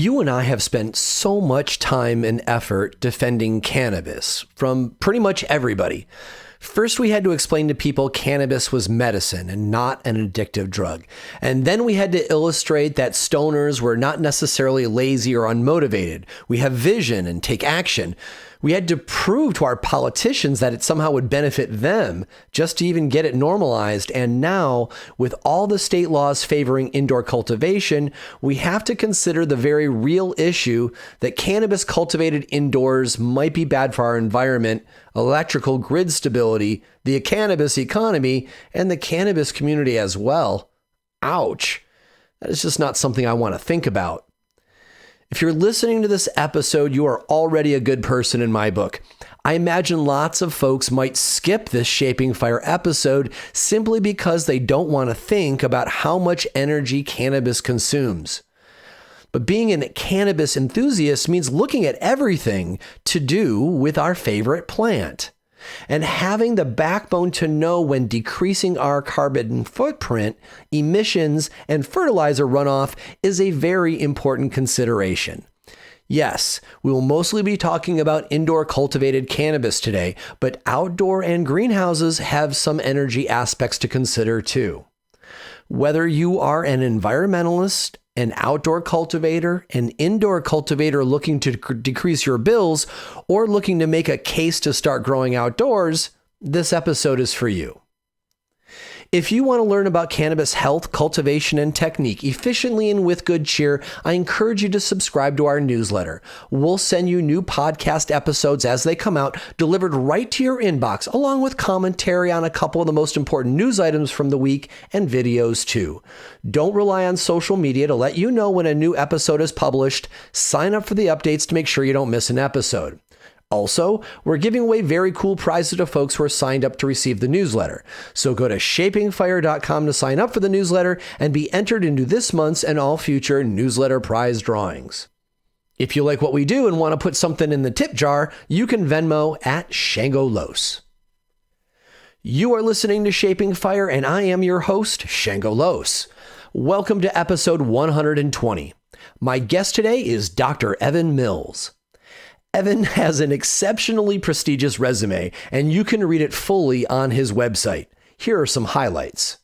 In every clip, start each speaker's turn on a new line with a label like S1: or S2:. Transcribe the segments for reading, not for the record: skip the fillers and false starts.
S1: You and I have spent so much time and effort defending cannabis from pretty much everybody. First, we had to explain to people cannabis was medicine and not an addictive drug. And then we had to illustrate that stoners were not necessarily lazy or unmotivated. We have vision and take action. We had to prove to our politicians that it somehow would benefit them just to even get it normalized. And now, with all the state laws favoring indoor cultivation, we have to consider the very real issue that cannabis cultivated indoors might be bad for our environment, electrical grid stability, the cannabis economy, and the cannabis community as well. Ouch. That is just not something I want to think about. If you're listening to this episode, you are already a good person in my book. I imagine lots of folks might skip this Shaping Fire episode simply because they don't want to think about how much energy cannabis consumes. But being a cannabis enthusiast means looking at everything to do with our favorite plant. And having the backbone to know when decreasing our carbon footprint, emissions, and fertilizer runoff is a very important consideration. Yes, we will mostly be talking about indoor cultivated cannabis today, but outdoor and greenhouses have some energy aspects to consider too. Whether you are an environmentalist, an outdoor cultivator, an indoor cultivator looking to decrease your bills, or looking to make a case to start growing outdoors, this episode is for you. If you want to learn about cannabis health, cultivation, and technique efficiently and with good cheer, I encourage you to subscribe to our newsletter. We'll send you new podcast episodes as they come out, delivered right to your inbox, along with commentary on a couple of the most important news items from the week and videos too. Don't rely on social media to let you know when a new episode is published. Sign up for the updates to make sure you don't miss an episode. Also, we're giving away very cool prizes to folks who are signed up to receive the newsletter. So go to shapingfire.com to sign up for the newsletter and be entered into this month's and all future newsletter prize drawings. If you like what we do and want to put something in the tip jar, you can Venmo at Shango Los. You are listening to Shaping Fire, and I am your host, Shango Los. Welcome to episode 120. My guest today is Dr. Evan Mills. Evan has an exceptionally prestigious resume, and you can read it fully on his website. Here are some highlights.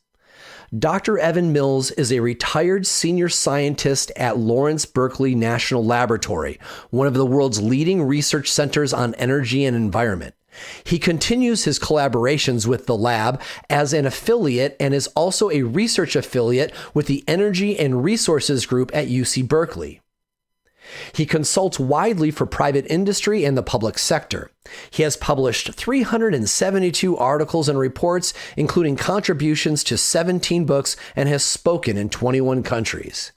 S1: Dr. Evan Mills is a retired senior scientist at Lawrence Berkeley National Laboratory, one of the world's leading research centers on energy and environment. He continues his collaborations with the lab as an affiliate and is also a research affiliate with the Energy and Resources Group at UC Berkeley. He consults widely for private industry and the public sector. He has published 372 articles and reports, including contributions to 17 books, and has spoken in 21 countries.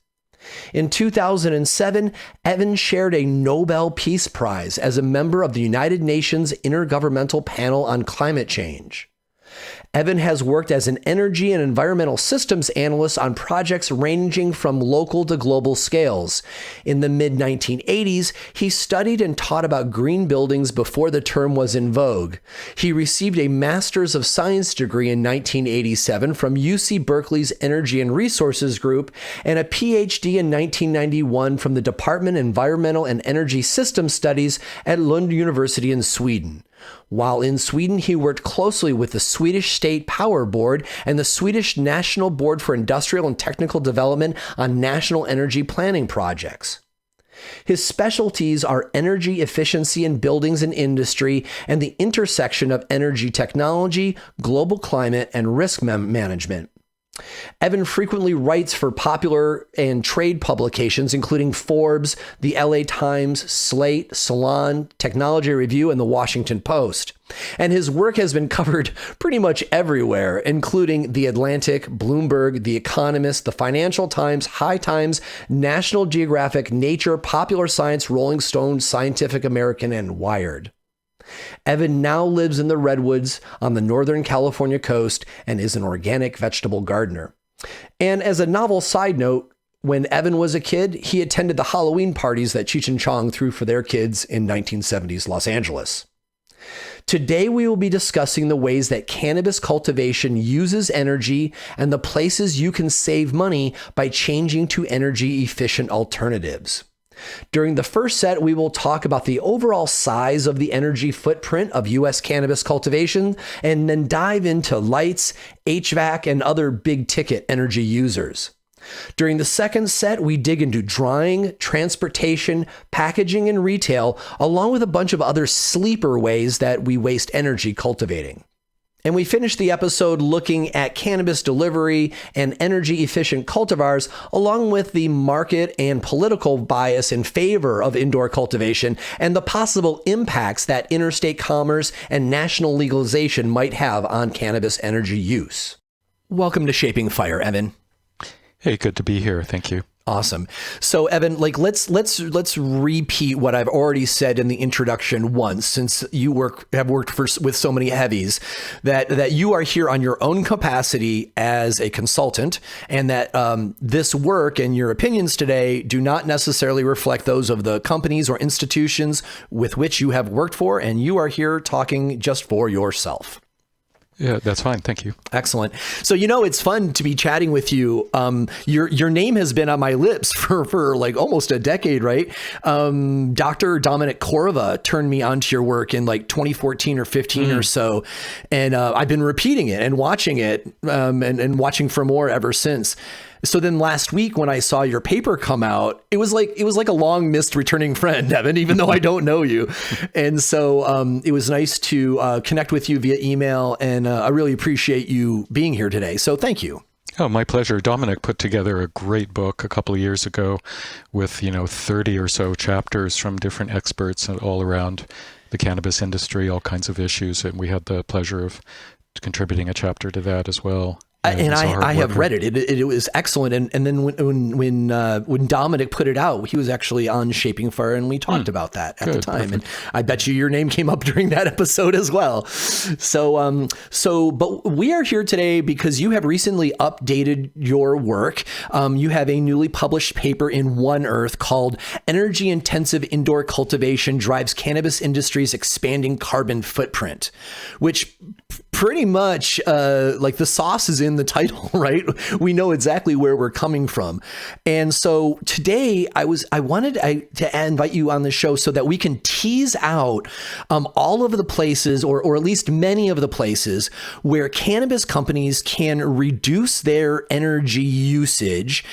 S1: In 2007, Evan shared a Nobel Peace Prize as a member of the United Nations Intergovernmental Panel on Climate Change. Evan has worked as an energy and environmental systems analyst on projects ranging from local to global scales. In the mid-1980s, he studied and taught about green buildings before the term was in vogue. He received a Master's of Science degree in 1987 from UC Berkeley's Energy and Resources Group and a PhD in 1991 from the Department of Environmental and Energy Systems Studies at Lund University in Sweden. While in Sweden, he worked closely with the Swedish State Power Board and the Swedish National Board for Industrial and Technical Development on national energy planning projects. His specialties are energy efficiency in buildings and industry and the intersection of energy technology, global climate, and risk management. Evan frequently writes for popular and trade publications, including Forbes, the LA Times, Slate, Salon, Technology Review, and the Washington Post. And his work has been covered pretty much everywhere, including The Atlantic, Bloomberg, The Economist, The Financial Times, High Times, National Geographic, Nature, Popular Science, Rolling Stone, Scientific American, and Wired. Evan now lives in the Redwoods on the Northern California coast and is an organic vegetable gardener. And as a novel side note, when Evan was a kid, he attended the Halloween parties that Cheech and Chong threw for their kids in 1970s Los Angeles. Today, we will be discussing the ways that cannabis cultivation uses energy and the places you can save money by changing to energy-efficient alternatives. During the first set, we will talk about the overall size of the energy footprint of U.S. cannabis cultivation, and then dive into lights, HVAC, and other big ticket energy users. During the second set, we dig into drying, transportation, packaging, and retail, along with a bunch of other sleeper ways that we waste energy cultivating. And we finish the episode looking at cannabis delivery and energy efficient cultivars, along with the market and political bias in favor of indoor cultivation and the possible impacts that interstate commerce and national legalization might have on cannabis energy use. Welcome to Shaping Fire, Evan.
S2: Hey, good to be here. Thank you.
S1: Awesome. So Evan, let's repeat what I've already said in the introduction once, since you have worked with so many heavies, that you are here on your own capacity as a consultant, and that this work and your opinions today do not necessarily reflect those of the companies or institutions with which you have worked for, and you are here talking just for yourself.
S2: Yeah, that's fine. Thank you.
S1: Excellent. So, it's fun to be chatting with you. Your name has been on my lips for like almost a decade, right? Dr. Dominic Corva turned me onto your work in like 2014 or 15 or so. And I've been repeating it and watching it and watching for more ever since. So then last week when I saw your paper come out, it was like a long missed returning friend, Evan, even though I don't know you. And so it was nice to connect with you via email, and I really appreciate you being here today. So thank you.
S2: Oh, my pleasure. Dominic put together a great book a couple of years ago with, 30 or so chapters from different experts all around the cannabis industry, all kinds of issues. And we had the pleasure of contributing a chapter to that as well.
S1: And I have read it. It was excellent. And then when Dominic put it out, he was actually on Shaping Fire, and we talked about that at the time. Perfect. And I bet you your name came up during that episode as well. But we are here today because you have recently updated your work. You have a newly published paper in One Earth called "Energy Intensive Indoor Cultivation Drives Cannabis Industry's Expanding Carbon Footprint," which pretty much like the sauce is in the title, right? We know exactly where we're coming from. And so today I wanted to invite you on the show so that we can tease out all of the places, or at least many of the places where cannabis companies can reduce their energy usage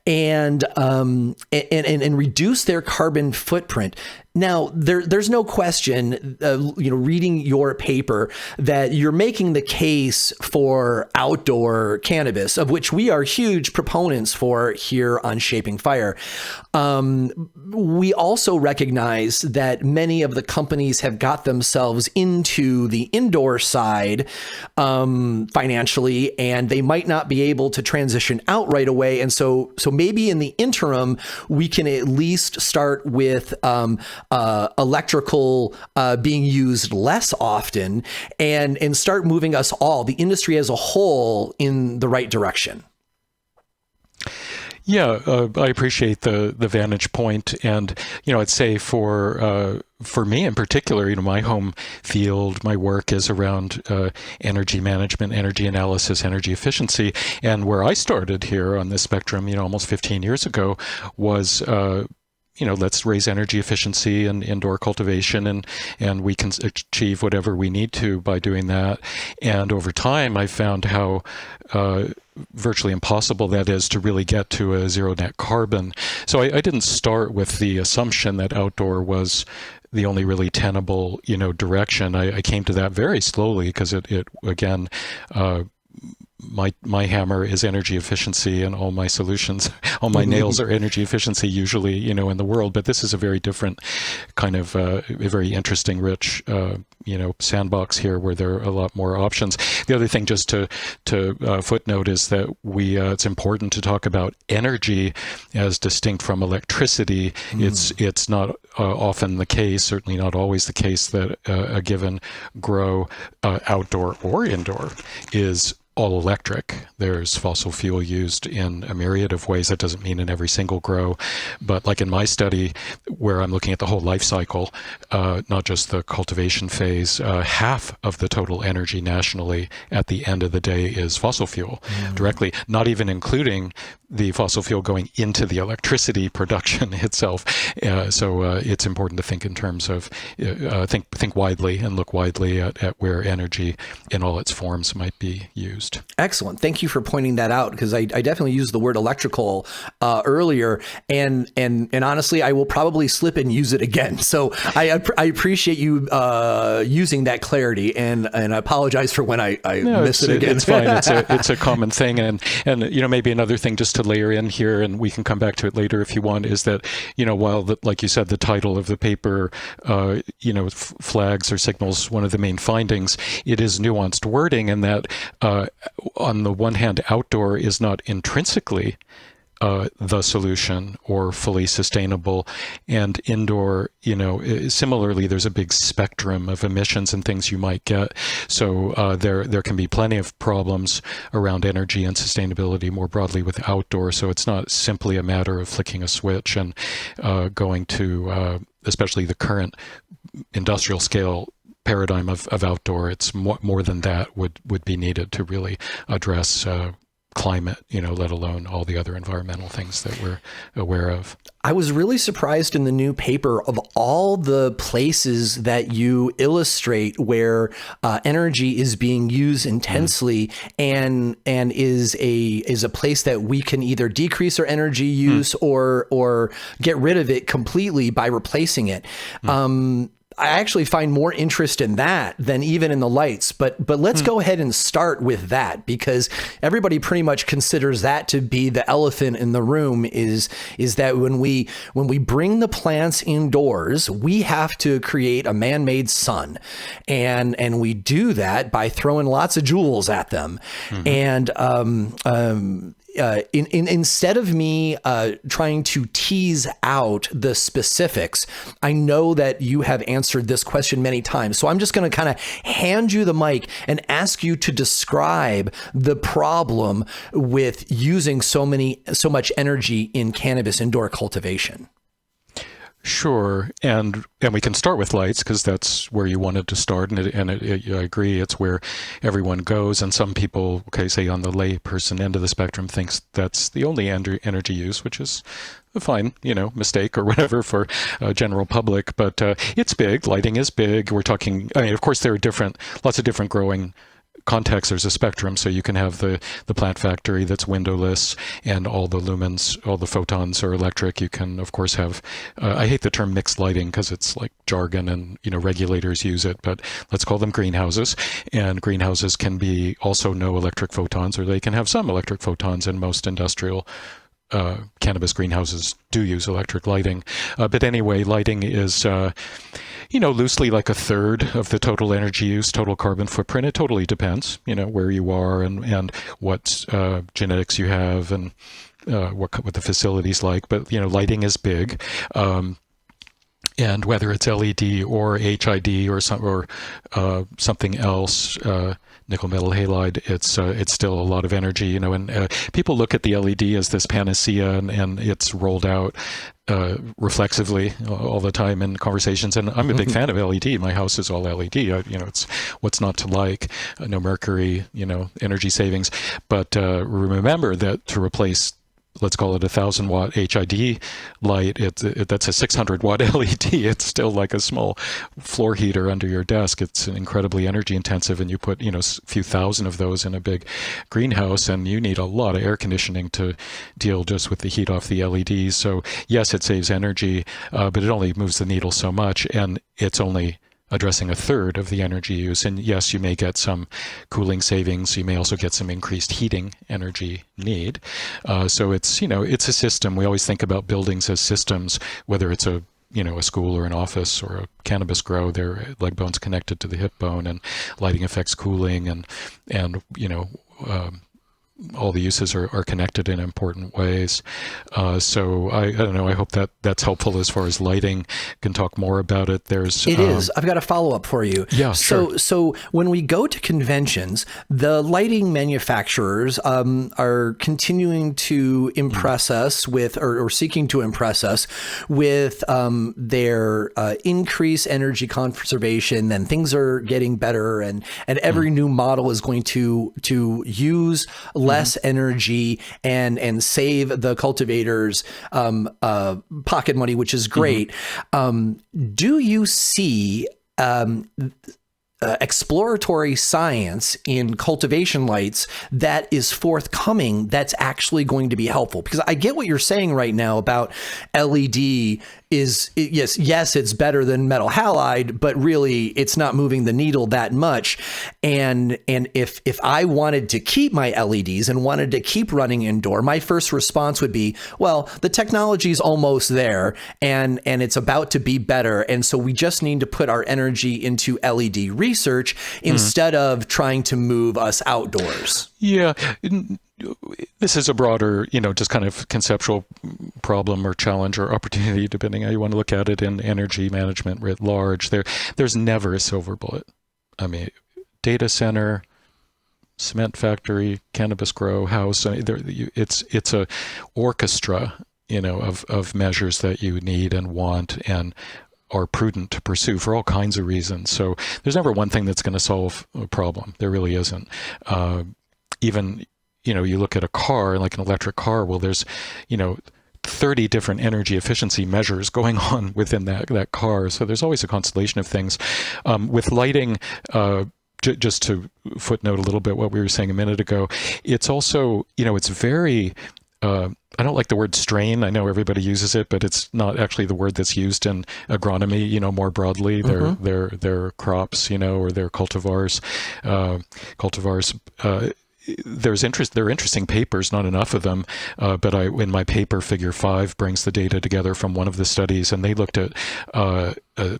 S1: and reduce their carbon footprint. Now, there's no question, reading your paper, that you're making the case for outdoor cannabis, of which we are huge proponents for here on Shaping Fire. We also recognize that many of the companies have got themselves into the indoor side financially, and they might not be able to transition out right away. And so maybe in the interim, we can at least start with electrical being used less often, and start moving us all, the industry as a whole, in the right direction.
S2: Yeah, I appreciate the vantage point, and I'd say for me in particular, my home field, my work is around energy management, energy analysis, energy efficiency, and where I started here on this spectrum, almost 15 years ago, was let's raise energy efficiency and indoor cultivation, and we can achieve whatever we need to by doing that. And over time, I found how virtually impossible that is to really get to a zero net carbon. So I didn't start with the assumption that outdoor was the only really tenable, direction. I came to that very slowly because it again, my hammer is energy efficiency, and all my solutions, all my nails are energy efficiency usually, in the world. But this is a very different kind of a very interesting, rich, sandbox here where there are a lot more options. The other thing, just to footnote, is that it's important to talk about energy as distinct from electricity. It's not often the case, certainly not always the case, that a given grow, outdoor or indoor, is all electric. There's fossil fuel used in a myriad of ways. That doesn't mean in every single grow, but like in my study, where I'm looking at the whole life cycle, not just the cultivation phase, half of the total energy nationally at the end of the day is fossil fuel directly, not even including the fossil fuel going into the electricity production itself. So it's important to think in terms of think widely and look widely at where energy in all its forms might be used.
S1: Excellent. Thank you for pointing that out, because I definitely used the word electrical earlier, and honestly, I will probably slip and use it again. So I appreciate you using that clarity, and I apologize for when I miss it again.
S2: It's fine. It's a common thing, and maybe another thing just to layer in here, and we can come back to it later if you want, is that while like you said, the title of the paper flags or signals one of the main findings, it is nuanced wording, and that on the one hand, outdoor is not intrinsically the solution or fully sustainable, and indoor, similarly, there's a big spectrum of emissions and things you might get. So there can be plenty of problems around energy and sustainability more broadly with outdoor. So it's not simply a matter of flicking a switch and going to, especially the current industrial scale paradigm of outdoor. It's more than that would be needed to really address climate, let alone all the other environmental things that we're aware of.
S1: I was really surprised in the new paper of all the places that you illustrate where energy is being used intensely and is a place that we can either decrease our energy use or get rid of it completely by replacing it. I actually find more interest in that than even in the lights, but let's go ahead and start with that, because everybody pretty much considers that to be the elephant in the room, is that when we bring the plants indoors, we have to create a man-made sun, and we do that by throwing lots of joules at them. And instead of me trying to tease out the specifics, I know that you have answered this question many times. So I'm just going to kind of hand you the mic and ask you to describe the problem with using so much energy in cannabis indoor cultivation.
S2: Sure, and we can start with lights because that's where you wanted to start, and I agree, it's where everyone goes. And some people, say on the lay person end of the spectrum, thinks that's the only energy use, which is a fine, mistake or whatever for general public. But it's big. Lighting is big. We're talking. Of course, there are lots of different growing context. There's a spectrum, so you can have the plant factory that's windowless and all the lumens, all the photons are electric. You can of course have I hate the term mixed lighting because it's like jargon and regulators use it, but let's call them greenhouses. And greenhouses can be also no electric photons, or they can have some electric photons, and most industrial cannabis greenhouses do use electric lighting. But anyway, lighting is loosely like a third of the total energy use, total carbon footprint. It totally depends, where you are and what genetics you have and what the facility's like. But, lighting is big. And whether it's LED or HID or something else, nickel metal halide, it's still a lot of energy, and people look at the LED as this panacea, and it's rolled out reflexively all the time in conversations. And I'm a big fan of LED. My house is all LED. It's what's not to like. No mercury, energy savings. But remember that to replace, let's call it 1,000-watt HID light, that's a 600-watt LED. It's still like a small floor heater under your desk. It's incredibly energy intensive, and you put a few thousand of those in a big greenhouse, and you need a lot of air conditioning to deal just with the heat off the LEDs. So yes, it saves energy, but it only moves the needle so much, and it's only addressing a third of the energy use. And yes, you may get some cooling savings. You may also get some increased heating energy need. So it's a system. We always think about buildings as systems, whether it's a school or an office or a cannabis grow. Their leg bone's connected to the hip bone, and lighting affects cooling, and all the uses are connected in important ways. So I don't know. I hope that's helpful as far as lighting. Can talk more about it. It
S1: is. I've got a follow up for you.
S2: Yeah, sure.
S1: So when we go to conventions, the lighting manufacturers are continuing to impress us with, or seeking to impress us with their increased energy conservation, and things are getting better, and every new model is going to use less energy and save the cultivators pocket money, which is great. Do you see exploratory science in cultivation lights that is forthcoming that's actually going to be helpful? Because I get what you're saying right now about LED is, yes, it's better than metal halide, but really it's not moving the needle that much. And if I wanted to keep my LEDs and wanted to keep running indoor, my first response would be, well, the technology's almost there and it's about to be better. And so we just need to put our energy into LED research instead of trying to move us outdoors.
S2: Yeah. This is a broader, just kind of conceptual problem or challenge or opportunity, depending how you want to look at it, in energy management writ large. There's never a silver bullet. I mean, data center, cement factory, cannabis grow house. It's a orchestra, of measures that you need and want and are prudent to pursue for all kinds of reasons. So there's never one thing that's going to solve a problem. There really isn't. Even you look at a car, like an electric car, well, there's, 30 different energy efficiency measures going on within that car. So there's always a constellation of things. With lighting, just to footnote a little bit what we were saying a minute ago, it's also, it's very, I don't like the word strain. I know everybody uses it, but it's not actually the word that's used in agronomy, more broadly. Their crops, or their cultivars. There are interesting papers, not enough of them, but in my paper, Figure 5 brings the data together from one of the studies, and they looked at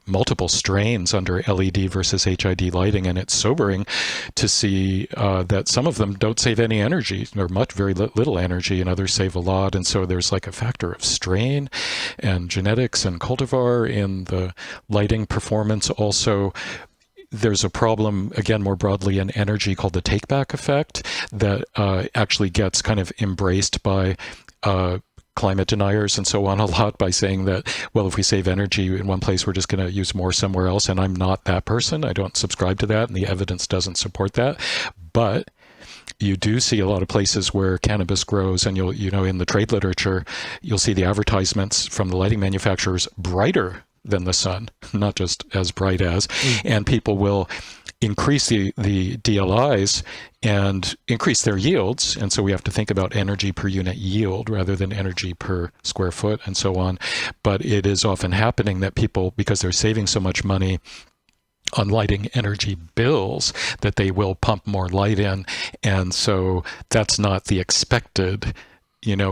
S2: multiple strains under LED versus HID lighting, and it's sobering to see that some of them don't save any energy, or very little energy, and others save a lot. And so there's like a factor of strain and genetics and cultivar in the lighting performance. Also, there's a problem, again, more broadly in energy called the take-back effect that actually gets kind of embraced by climate deniers and so on a lot, by saying that, well, if we save energy in one place, we're just going to use more somewhere else. And I'm not that person. I don't subscribe to that, and the evidence doesn't support that. But you do see a lot of places where cannabis grows, and you'll, in the trade literature, you'll see the advertisements from the lighting manufacturers brighter than the sun, not just as bright as, and people will increase the DLIs and increase their yields. And so we have to think about energy per unit yield rather than energy per square foot and so on. But it is often happening that people, because they're saving so much money on lighting energy bills, that they will pump more light in. And so that's not the expected,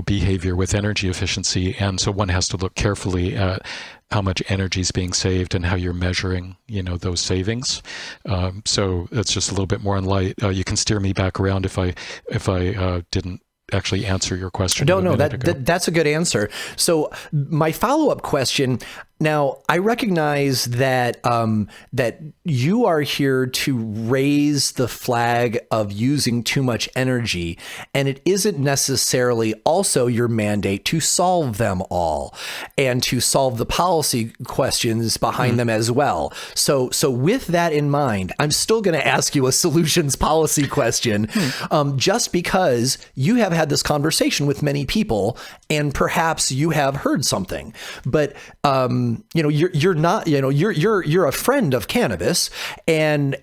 S2: behavior with energy efficiency. And so one has to look carefully at how much energy is being saved and how you're measuring, those savings. So that's just a little bit more on light. You can steer me back around if I didn't actually answer your question.
S1: No, that's a good answer. So my follow-up question. Now, I recognize that that you are here to raise the flag of using too much energy, and it isn't necessarily also your mandate to solve them all and to solve the policy questions behind them as well. So with that in mind, I'm still going to ask you a solutions policy question, just because you have had this conversation with many people, and perhaps you have heard something, but you're not, you're a friend of cannabis, and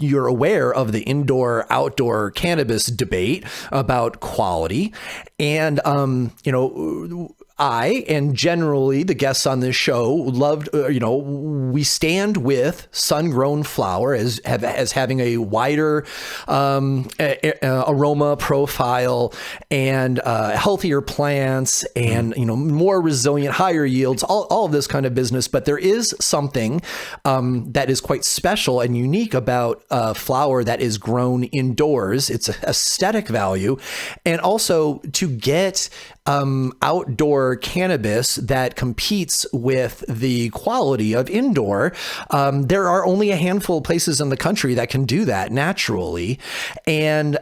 S1: you're aware of the indoor outdoor cannabis debate about quality, and I, and generally the guests on this show, loved, we stand with sun-grown flower as having a wider aroma profile and healthier plants and, more resilient, higher yields, all of this kind of business. But there is something that is quite special and unique about flower that is grown indoors. It's aesthetic value. And also to get outdoor outdoor cannabis that competes with the quality of indoor, there are only a handful of places in the country that can do that naturally. And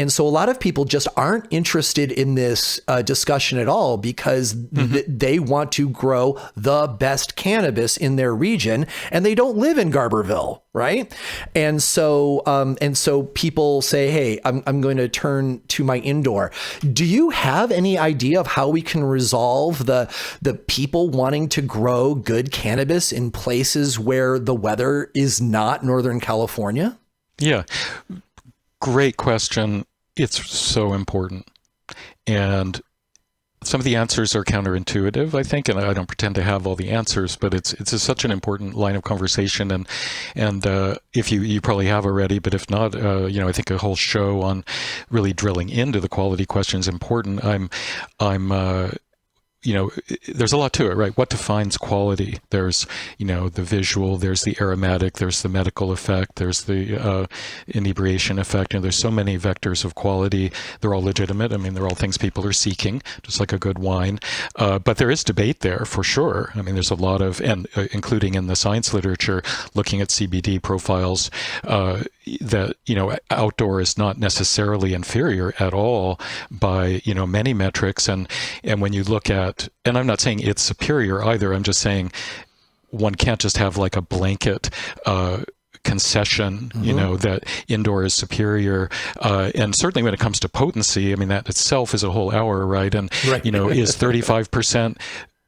S1: so a lot of people just aren't interested in this discussion at all because they want to grow the best cannabis in their region, and they don't live in Garberville, right? And so people say, hey, I'm going to turn to my indoor. Do you have any idea of how we can resolve the people wanting to grow good cannabis in places where the weather is not Northern California?
S2: Yeah, great question. It's so important. And some of the answers are counterintuitive, I think, and I don't pretend to have all the answers, but it's such an important line of conversation. And if you probably have already, but if not, I think a whole show on really drilling into the quality question is important. There's a lot to it, right? What defines quality? There's, the visual, there's the aromatic, there's the medical effect, there's the inebriation effect. There's so many vectors of quality. They're all legitimate. I mean, they're all things people are seeking, just like a good wine. But there is debate there for sure. I mean, there's a lot of, and including in the science literature, looking at CBD profiles, that, outdoor is not necessarily inferior at all by, many metrics. And when you look at, and I'm not saying it's superior either, I'm just saying one can't just have like a blanket concession, that indoor is superior. And certainly when it comes to potency, I mean, that itself is a whole hour, right? And,
S1: right.
S2: Is 35%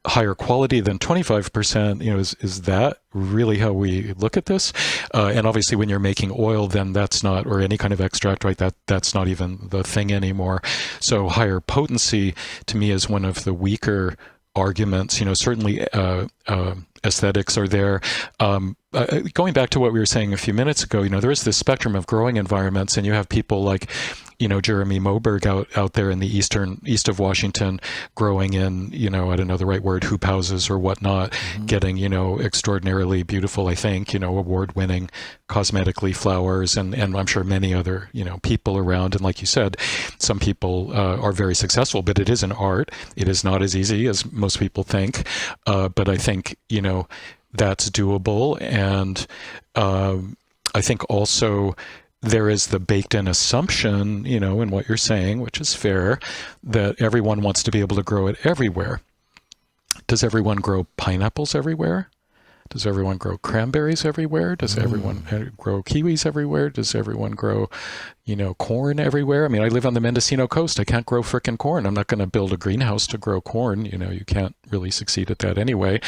S2: higher quality than 25%, is that really how we look at this? And obviously when you're making oil, then that's not, or any kind of extract, right, that's not even the thing anymore. So higher potency to me is one of the weaker arguments. Certainly aesthetics are there. Going back to what we were saying a few minutes ago, there is this spectrum of growing environments, and you have people like Jeremy Moberg out there in the east of Washington growing in, I don't know the right word, hoop houses or whatnot, getting, extraordinarily beautiful, I think, award-winning cosmetically flowers, and I'm sure many other, people around. And like you said, some people are very successful, but it is an art. It is not as easy as most people think. But I think, that's doable. And I think also there is the baked-in assumption, in what you're saying, which is fair, that everyone wants to be able to grow it everywhere. Does everyone grow pineapples everywhere? Does everyone grow cranberries everywhere? Does everyone grow kiwis everywhere? Does everyone grow, corn everywhere? I mean, I live on the Mendocino coast. I can't grow frickin' corn. I'm not going to build a greenhouse to grow corn. You can't really succeed at that anyway.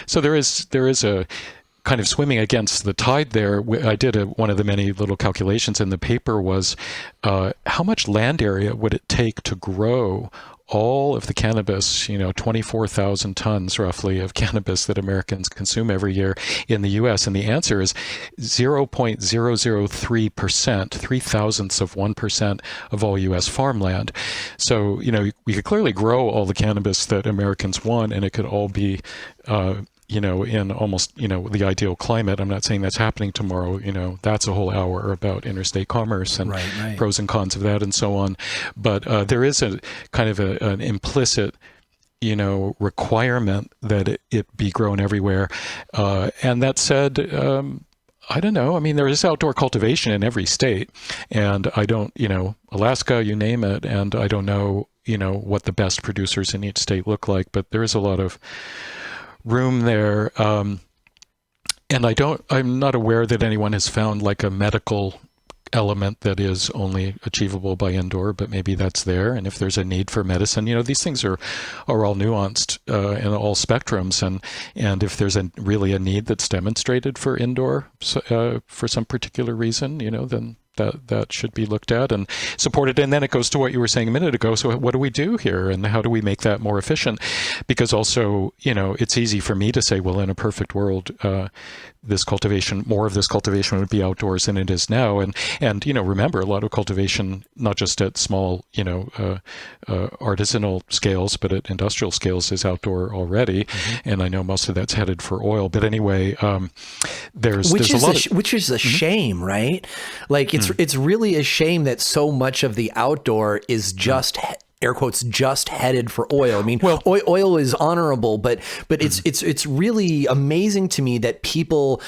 S2: So there is a kind of swimming against the tide there. I did one of the many little calculations in the paper was how much land area would it take to grow all of the cannabis, 24,000 tons roughly of cannabis that Americans consume every year in the U.S. And the answer is 0.003%, 0.003% of all U.S. farmland. So, we could clearly grow all the cannabis that Americans want, and it could all be in almost, the ideal climate. I'm not saying that's happening tomorrow. That's a whole hour about interstate commerce and
S1: right.
S2: pros and cons of that and so on. But there is a kind of an implicit, requirement that it be grown everywhere. And that said, I don't know. I mean, there is outdoor cultivation in every state. And I don't, Alaska, you name it. And I don't know, what the best producers in each state look like. But there is a lot of room there, and I'm not aware that anyone has found like a medical element that is only achievable by indoor, but maybe that's there. And if there's a need for medicine, these things are all nuanced in all spectrums, and if there's really a need that's demonstrated for indoor for some particular reason, then that should be looked at and supported. And then it goes to what you were saying a minute ago. So what do we do here, and how do we make that more efficient? Because also, it's easy for me to say, well, in a perfect world, more of this cultivation would be outdoors than it is now. And remember, a lot of cultivation, not just at small, artisanal scales, but at industrial scales, is outdoor already. And I know most of that's headed for oil. But anyway, there's a lot
S1: which is a shame, right? Like it's really a shame that so much of the outdoor is just air quotes, just headed for oil. I mean, oil is honorable, but it's really amazing to me that people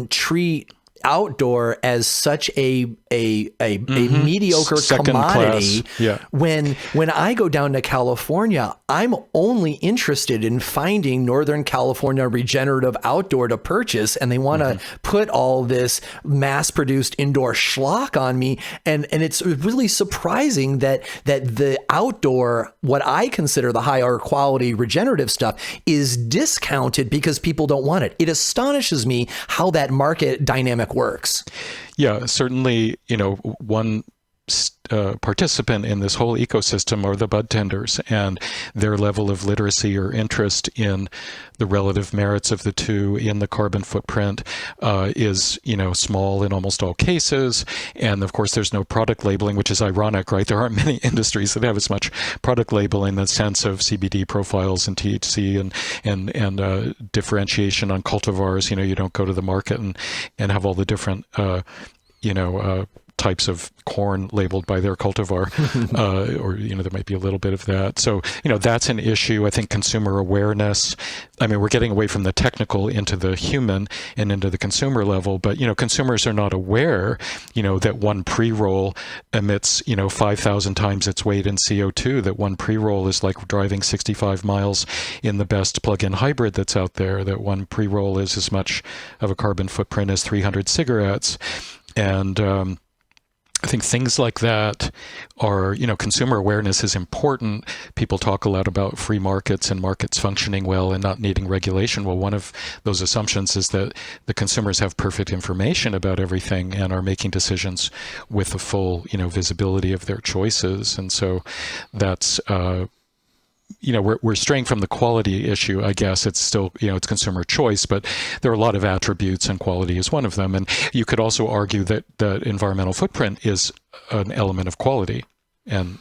S1: treat outdoor as such a mediocre
S2: second
S1: commodity.
S2: class. Yeah.
S1: When I go down to California, I'm only interested in finding Northern California regenerative outdoor to purchase, and they want to put all this mass-produced indoor schlock on me, and it's really surprising that the outdoor, what I consider the higher quality regenerative stuff, is discounted because people don't want it. It astonishes me how that market dynamic works.
S2: Yeah, certainly, one participant in this whole ecosystem are the bud tenders, and their level of literacy or interest in the relative merits of the two in the carbon footprint is, small in almost all cases. And of course, there's no product labeling, which is ironic, right? There aren't many industries that have as much product labeling in the sense of CBD profiles and THC and differentiation on cultivars. You don't go to the market and have all the different, types of corn labeled by their cultivar, or there might be a little bit of that. So that's an issue. I think consumer awareness. I mean, we're getting away from the technical into the human and into the consumer level, but consumers are not aware that one pre-roll emits 5,000 times its weight in CO2. That one pre-roll is like driving 65 miles in the best plug-in hybrid that's out there. That one pre-roll is as much of a carbon footprint as 300 cigarettes, and I think things like that are, consumer awareness is important. People talk a lot about free markets and markets functioning well and not needing regulation. Well, one of those assumptions is that the consumers have perfect information about everything and are making decisions with the full, visibility of their choices. And so that's, we're straying from the quality issue, I guess. It's still, it's consumer choice, but there are a lot of attributes, and quality is one of them. And you could also argue that the environmental footprint is an element of quality, and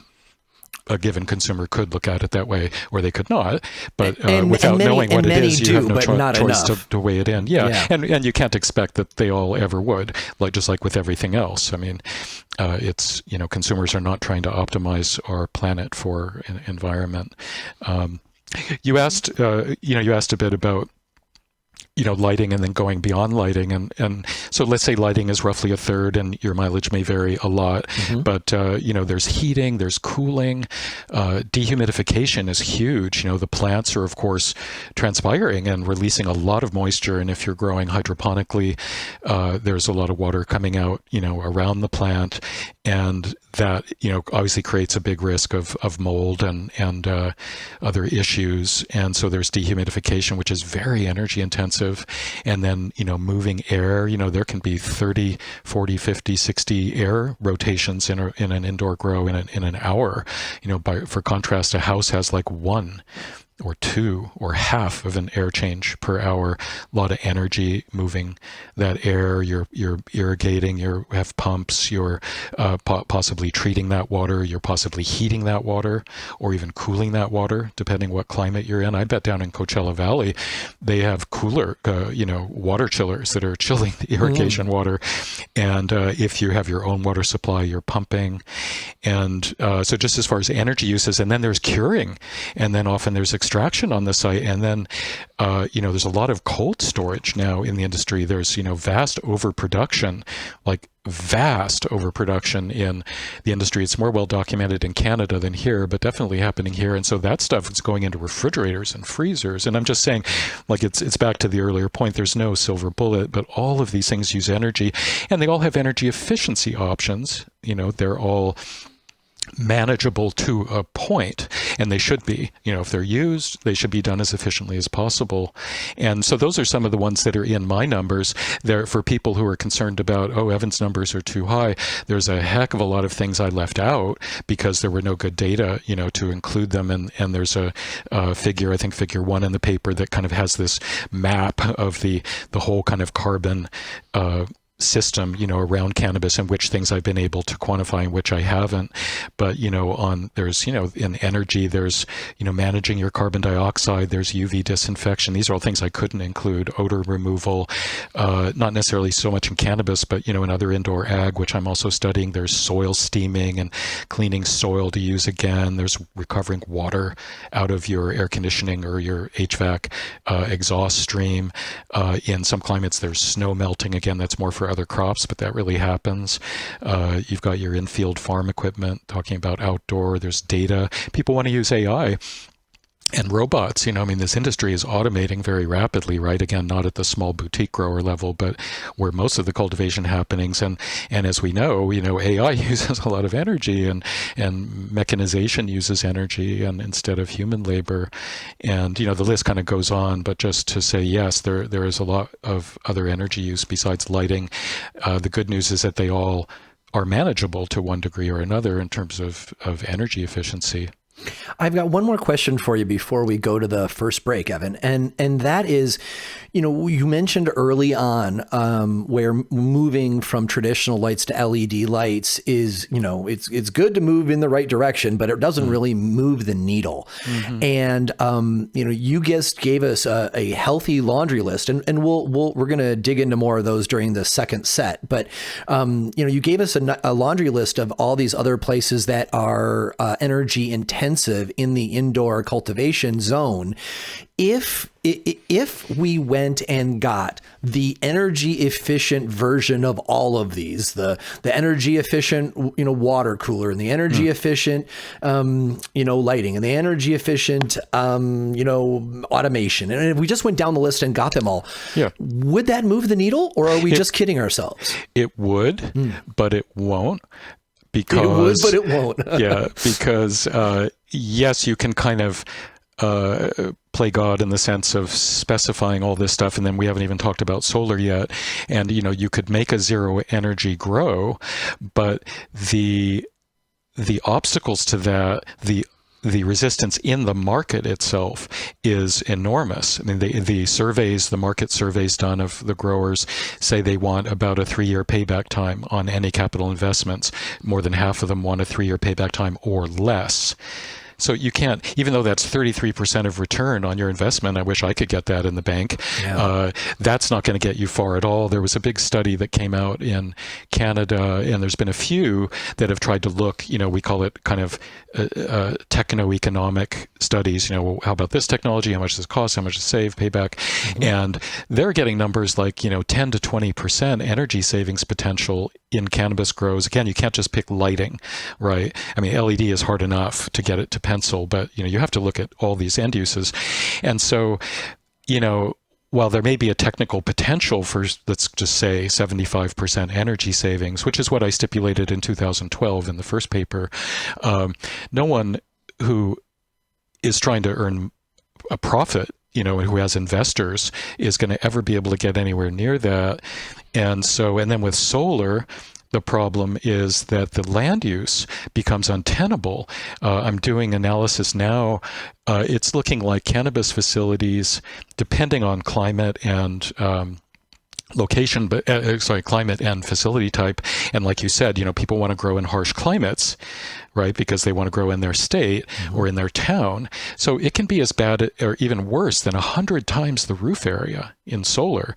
S2: a given consumer could look at it that way, or they could not. But without knowing what it is, you have no choice to weigh it in. Yeah. And you can't expect that they all ever would, just like with everything else. I mean, it's, consumers are not trying to optimize our planet for an environment. You asked a bit about lighting and then going beyond lighting. And so let's say lighting is roughly a third, and your mileage may vary a lot, but, there's heating, there's cooling, dehumidification is huge. The plants are, of course, transpiring and releasing a lot of moisture. And if you're growing hydroponically, there's a lot of water coming out, around the plant. And that, obviously creates a big risk of mold and other issues. And so there's dehumidification, which is very energy intensive. And then, moving air, there can be 30, 40, 50, 60 air rotations in an indoor grow in an hour. For contrast, a house has like one or two or half of an air change per hour. A lot of energy moving that air. You're irrigating, you have pumps, you're possibly treating that water, you're possibly heating that water, or even cooling that water, depending what climate you're in. I bet down in Coachella Valley, they have cooler, water chillers that are chilling the irrigation water. And if you have your own water supply, you're pumping. And so just as far as energy uses, and then there's curing, and then often there's extraction on the site. And then, there's a lot of cold storage now in the industry. There's, vast overproduction, vast overproduction in the industry. It's more well documented in Canada than here, but definitely happening here. And so that stuff is going into refrigerators and freezers. And I'm just saying, it's back to the earlier point. There's no silver bullet, but all of these things use energy, and they all have energy efficiency options. They're all manageable to a point, and they should be. If they're used, they should be done as efficiently as possible. And so those are some of the ones that are in my numbers. There, for people who are concerned about, Evan's numbers are too high, there's a heck of a lot of things I left out because there were no good data, to include them. And there's a figure, I think figure 1 in the paper, that kind of has this map of the whole kind of carbon system, around cannabis, and which things I've been able to quantify and which I haven't. But, there's, in energy, there's, managing your carbon dioxide, there's UV disinfection. These are all things I couldn't include. Odor removal, not necessarily so much in cannabis, but, in other indoor ag, which I'm also studying. There's soil steaming and cleaning soil to use again. There's recovering water out of your air conditioning or your HVAC exhaust stream. In some climates, there's snow melting. Again, that's more for other crops, but that really happens. You've got your in-field farm equipment, talking about outdoor. There's data. People want to use AI and robots. This industry is automating very rapidly, right? Again, not at the small boutique grower level, but where most of the cultivation happenings. And as we know, AI uses a lot of energy, and mechanization uses energy and instead of human labor. And, the list kind of goes on, but just to say, yes, there is a lot of other energy use besides lighting. The good news is that they all are manageable to one degree or another in terms of energy efficiency.
S1: I've got one more question for you before we go to the first break, Evan. And that is, you mentioned early on where moving from traditional lights to LED lights is, it's good to move in the right direction, but it doesn't really move the needle. Mm-hmm. And, you just gave us a healthy laundry list, and we're going to dig into more of those during the second set. But, you gave us a laundry list of all these other places that are energy intensive in the indoor cultivation zone. If we went and got the energy efficient version of all of these, the energy efficient, water cooler, and the energy efficient, lighting, and the energy efficient, automation, and if we just went down the list and got them all, would that move the needle, or are we just kidding ourselves?
S2: It would, but it won't. Because,
S1: it would, but it won't.
S2: Because yes, you can kind of play God in the sense of specifying all this stuff, and then we haven't even talked about solar yet. And you could make a zero energy grow, but the obstacles to that, the resistance in the market itself is enormous. The market surveys done of the growers say they want about a 3-year payback time on any capital investments. More than half of them want a 3-year payback time or less. So you can't, even though that's 33% of return on your investment, I wish I could get that in the bank. Yeah. That's not going to get you far at all. There was a big study that came out in Canada, and there's been a few that have tried to look, we call it kind of techno-economic studies. How about this technology? How much does it cost? How much does it save? Payback? Mm-hmm. And they're getting numbers like, 10 to 20% energy savings potential in cannabis grows. Again, you can't just pick lighting, right? LED is hard enough to get it to pencil, but you have to look at all these end uses. And so, while there may be a technical potential for, let's just say, 75% energy savings, which is what I stipulated in 2012 in the first paper, no one who is trying to earn a profit, who has investors, is going to ever be able to get anywhere near that. And then with solar, the problem is that the land use becomes untenable. I'm doing analysis now. It's looking like cannabis facilities, depending on climate and location, but climate and facility type. And like you said, people want to grow in harsh climates, right? Because they want to grow in their state or in their town. So it can be as bad or even worse than 100 times the roof area in solar.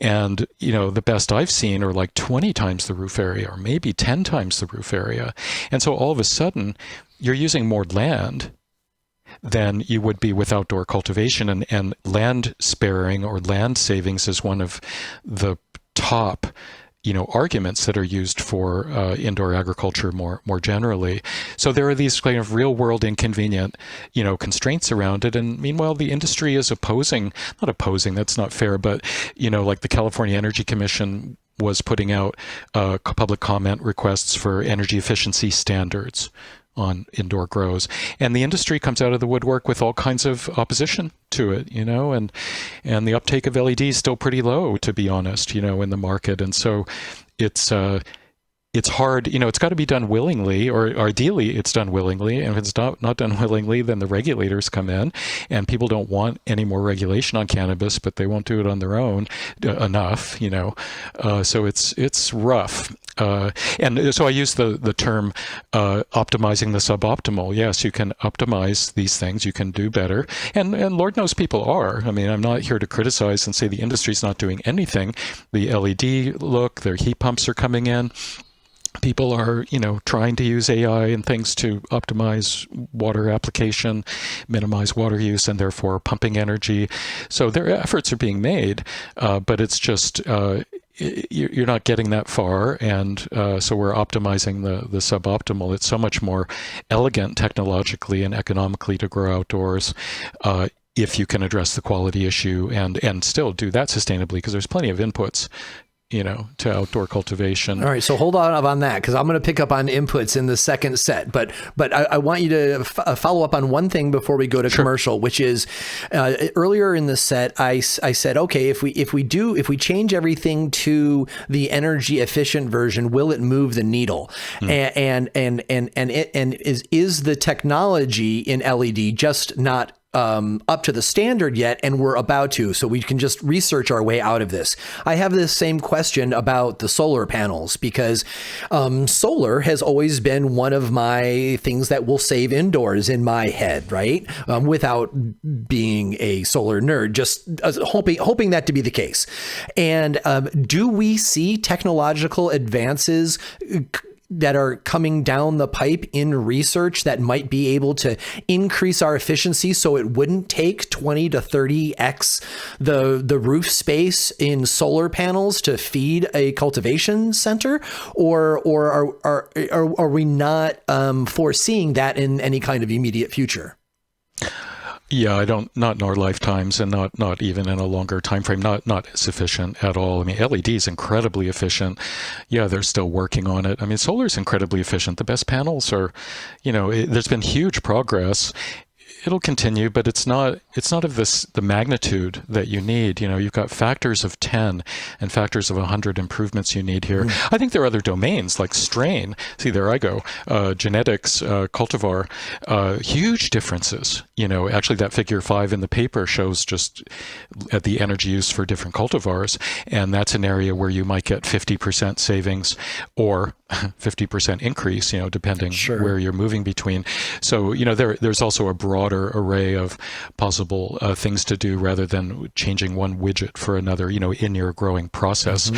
S2: And, the best I've seen are like 20 times the roof area, or maybe 10 times the roof area. And so all of a sudden you're using more land than you would be with outdoor cultivation, and land sparing or land savings is one of the top arguments that are used for indoor agriculture more generally. So there are these kind of real world inconvenient constraints around it, and meanwhile the industry is not opposing, that's not fair, but like the California Energy Commission was putting out public comment requests for energy efficiency standards on indoor grows, and the industry comes out of the woodwork with all kinds of opposition to it, and the uptake of LED is still pretty low, to be honest, in the market. And so it's it's hard, it's got to be done willingly, or ideally it's done willingly. And if it's not done willingly, then the regulators come in, and people don't want any more regulation on cannabis, but they won't do it on their own enough, so it's rough. And so I use the term optimizing the suboptimal. Yes, you can optimize these things. You can do better. And Lord knows people are. I mean, I'm not here to criticize and say the industry's not doing anything. The LED look, their heat pumps are coming in. People are, trying to use AI and things to optimize water application, minimize water use, and therefore pumping energy. So their efforts are being made, but it's just you're not getting that far, and so we're optimizing the suboptimal. It's so much more elegant technologically and economically to grow outdoors. If you can address the quality issue and still do that sustainably, because there's plenty of inputs to outdoor cultivation.
S1: All right, so hold on that, because I'm going to pick up on inputs in the second set. But I want you to follow up on one thing before we go to commercial, which is earlier in the set, I said, okay, if we change everything to the energy efficient version, will it move the needle? And is the technology in LED just not up to the standard yet, and we're about to, so we can just research our way out of this. I have this same question about the solar panels, because solar has always been one of my things that will save indoors in my head, right? Without being a solar nerd, just hoping that to be the case. And do we see technological advances that are coming down the pipe in research that might be able to increase our efficiency so it wouldn't take 20 to 30x the roof space in solar panels to feed a cultivation center? Or are we not foreseeing that in any kind of immediate future?
S2: Yeah, not in our lifetimes, and not even in a longer time frame, not sufficient at all. I mean, LED is incredibly efficient. Yeah, they're still working on it. I mean, solar is incredibly efficient. The best panels are, there's been huge progress. It'll continue, but it's not of the magnitude that you need. You've got factors of 10 and factors of 100 improvements you need here. I think there are other domains like strain. See, there I go. Genetics, cultivar, huge differences. Actually that figure 5 in the paper shows just at the energy use for different cultivars. And that's an area where you might get 50% savings or 50% increase, depending where you're moving between. So, there's also a broader array of possible things to do rather than changing one widget for another, in your growing process.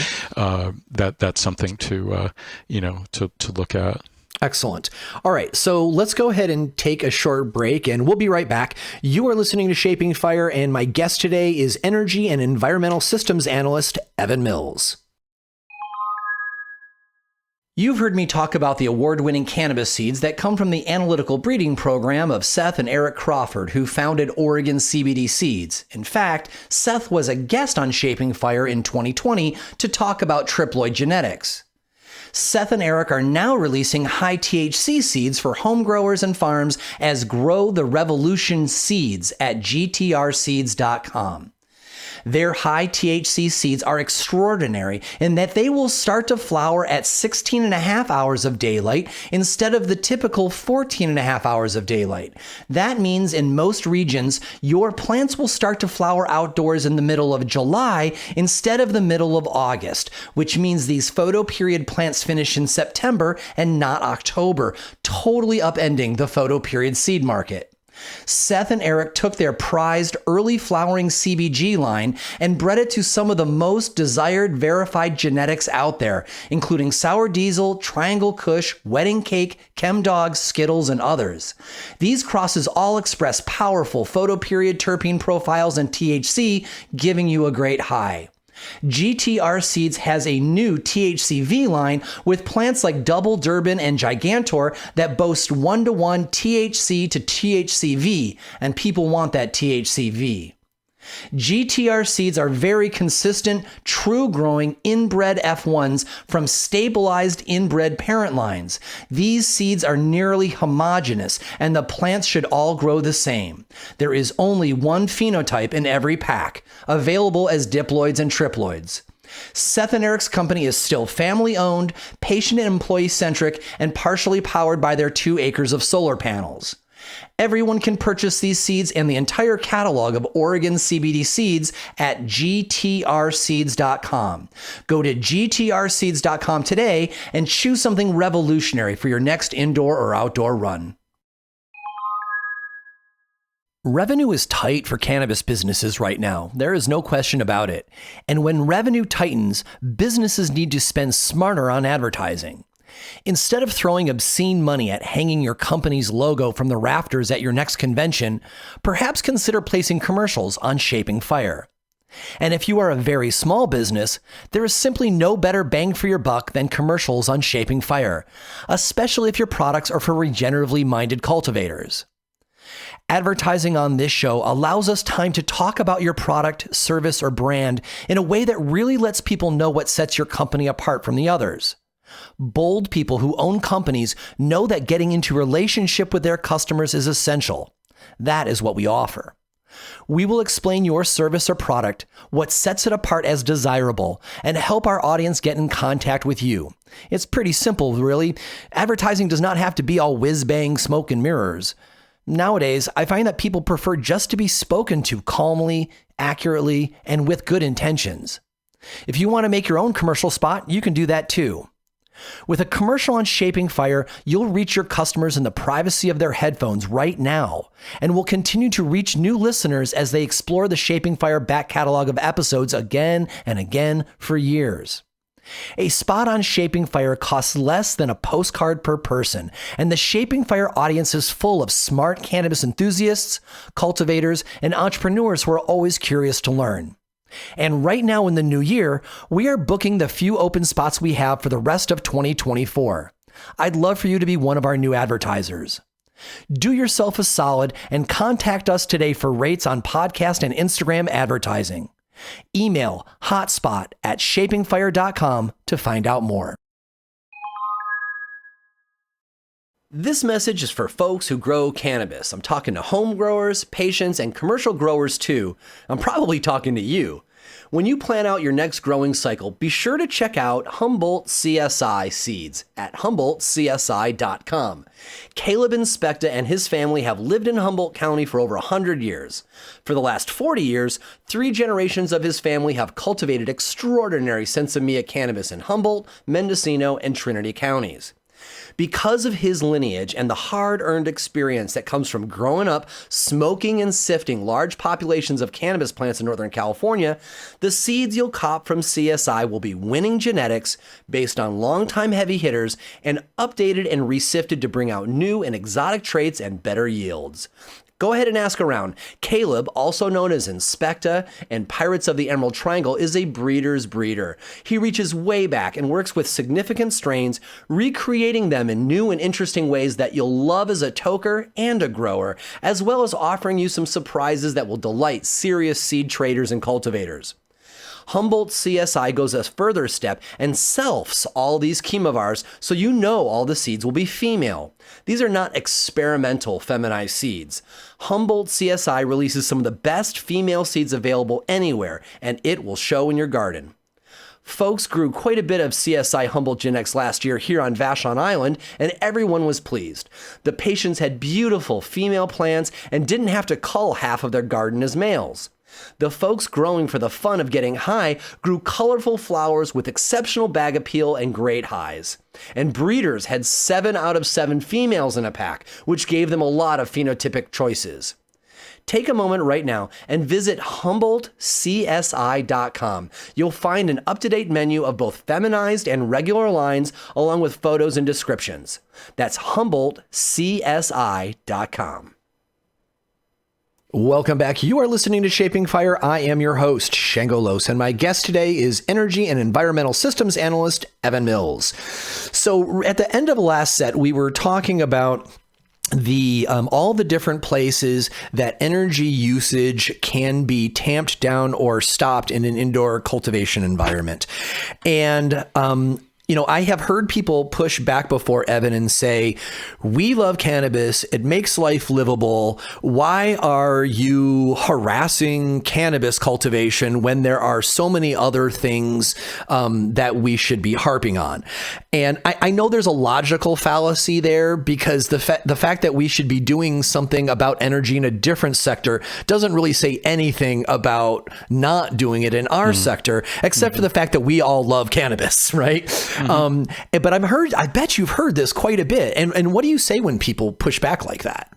S2: That's something to look at.
S1: Excellent. All right, so let's go ahead and take a short break, and we'll be right back. You are listening to Shaping Fire, and my guest today is Energy and Environmental Systems Analyst Evan Mills. You've heard me talk about the award-winning cannabis seeds that come from the analytical breeding program of Seth and Eric Crawford, who founded Oregon CBD Seeds. In fact, Seth was a guest on Shaping Fire in 2020 to talk about triploid genetics. Seth and Eric are now releasing high THC seeds for home growers and farms as Grow the Revolution Seeds at gtrseeds.com. Their high THC seeds are extraordinary in that they will start to flower at 16.5 hours of daylight instead of the typical 14.5 hours of daylight. That means in most regions, your plants will start to flower outdoors in the middle of July instead of the middle of August, which means these photoperiod plants finish in September and not October, totally upending the photoperiod seed market. Seth and Eric took their prized early flowering CBG line and bred it to some of the most desired verified genetics out there, including Sour Diesel, Triangle Kush, Wedding Cake, Chemdog, Skittles, and others. These crosses all express powerful photoperiod terpene profiles and THC, giving you a great high. GTR Seeds has a new THCV line with plants like Double Durban and Gigantor that boast 1-to-1 THC to THCV, and people want that THCV. GTR seeds are very consistent, true-growing, inbred F1s from stabilized inbred parent lines. These seeds are nearly homogeneous, and the plants should all grow the same. There is only one phenotype in every pack, available as diploids and triploids. Seth and Eric's company is still family-owned, patient and employee-centric, and partially powered by their 2 acres of solar panels. Everyone can purchase these seeds and the entire catalog of Oregon CBD seeds at gtrseeds.com. Go to gtrseeds.com today and choose something revolutionary for your next indoor or outdoor run. Revenue is tight for cannabis businesses right now. There is no question about it. And when revenue tightens, businesses need to spend smarter on advertising. Instead of throwing obscene money at hanging your company's logo from the rafters at your next convention, perhaps consider placing commercials on Shaping Fire. And if you are a very small business, there is simply no better bang for your buck than commercials on Shaping Fire, especially if your products are for regeneratively minded cultivators. Advertising on this show allows us time to talk about your product, service, or brand in a way that really lets people know what sets your company apart from the others. Bold people who own companies know that getting into relationship with their customers is essential. That is what we offer. We will explain your service or product, what sets it apart as desirable, and help our audience get in contact with you. It's pretty simple, really. Advertising does not have to be all whiz-bang, smoke, and mirrors. Nowadays, I find that people prefer just to be spoken to calmly, accurately, and with good intentions. If you want to make your own commercial spot, you can do that too. With a commercial on Shaping Fire, you'll reach your customers in the privacy of their headphones right now, and will continue to reach new listeners as they explore the Shaping Fire back catalog of episodes again and again for years. A spot on Shaping Fire costs less than a postcard per person, and the Shaping Fire audience is full of smart cannabis enthusiasts, cultivators, and entrepreneurs who are always curious to learn. And right now in the new year, we are booking the few open spots we have for the rest of 2024. I'd love for you to be one of our new advertisers. Do yourself a solid and contact us today for rates on podcast and Instagram advertising. Email hotspot@shapingfire.com to find out more. This message is for folks who grow cannabis. I'm talking to home growers, patients, and commercial growers too. I'm probably talking to you. When you plan out your next growing cycle, be sure to check out Humboldt CSI seeds at humboldtcsi.com. Caleb Inspecta and his family have lived in Humboldt County for over 100 years. For the last 40 years, 3 generations of his family have cultivated extraordinary Sensimilla cannabis in Humboldt, Mendocino, and Trinity counties. Because of his lineage and the hard-earned experience that comes from growing up, smoking, and sifting large populations of cannabis plants in Northern California, the seeds you'll cop from CSI will be winning genetics based on longtime heavy hitters and updated and resifted to bring out new and exotic traits and better yields. Go ahead and ask around. Caleb, also known as Inspecta and Pirates of the Emerald Triangle, is a breeder's breeder. He reaches way back and works with significant strains, recreating them in new and interesting ways that you'll love as a toker and a grower, as well as offering you some surprises that will delight serious seed traders and cultivators. Humboldt CSI goes a further step and selfs all these chemovars so you know all the seeds will be female. These are not experimental feminized seeds. Humboldt CSI releases some of the best female seeds available anywhere, and it will show in your garden. Folks grew quite a bit of CSI Humboldt genetics last year here on Vashon Island, and everyone was pleased. The patients had beautiful female plants and didn't have to cull half of their garden as males. The folks growing for the fun of getting high grew colorful flowers with exceptional bag appeal and great highs. And breeders had 7 out of 7 females in a pack, which gave them a lot of phenotypic choices. Take a moment right now and visit humboldtcsi.com. You'll find an up-to-date menu of both feminized and regular lines, along with photos and descriptions. That's humboldtcsi.com. Welcome back. You are listening to Shaping Fire. I am your host, Shango Los, and my guest today is Energy and Environmental Systems Analyst, Evan Mills. So at the end of the last set, we were talking about all the different places that energy usage can be tamped down or stopped in an indoor cultivation environment. And I have heard people push back before, Evan, and say, we love cannabis. It makes life livable. Why are you harassing cannabis cultivation when there are so many other things that we should be harping on? And I know there's a logical fallacy there, because the fact that we should be doing something about energy in a different sector doesn't really say anything about not doing it in our sector, except for the fact that we all love cannabis, right? But I bet you've heard this quite a bit. And what do you say when people push back like that?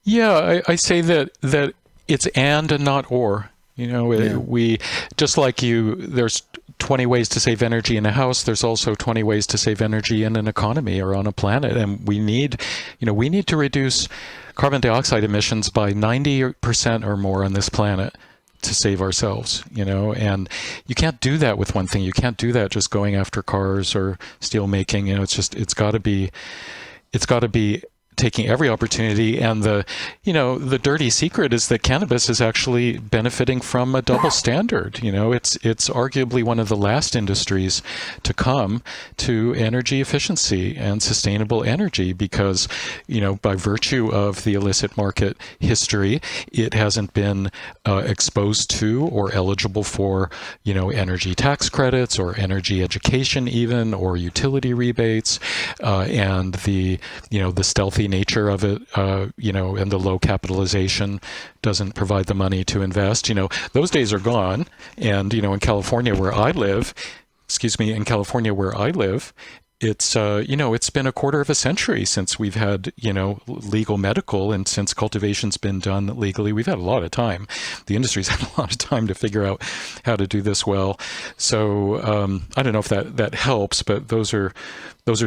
S2: Yeah, I say that it's and not or. We, just like there's 20 ways to save energy in a house, there's also 20 ways to save energy in an economy or on a planet. And we need to reduce carbon dioxide emissions by 90% or more on this planet to save ourselves, and you can't do that with one thing. You can't do that just going after cars or steel making. It's got to be taking every opportunity. And the dirty secret is that cannabis is actually benefiting from a double standard. It's arguably one of the last industries to come to energy efficiency and sustainable energy, because, by virtue of the illicit market history, it hasn't been exposed to or eligible for, energy tax credits or energy education even, or utility rebates, and the stealthy nature of it, and the low capitalization doesn't provide the money to invest. Those days are gone. And, in California where I live, it's, it's been a quarter of a century since we've had, legal medical, and since cultivation's been done legally, we've had a lot of time. The industry's had a lot of time to figure out how to do this well. So I don't know if that helps, but those are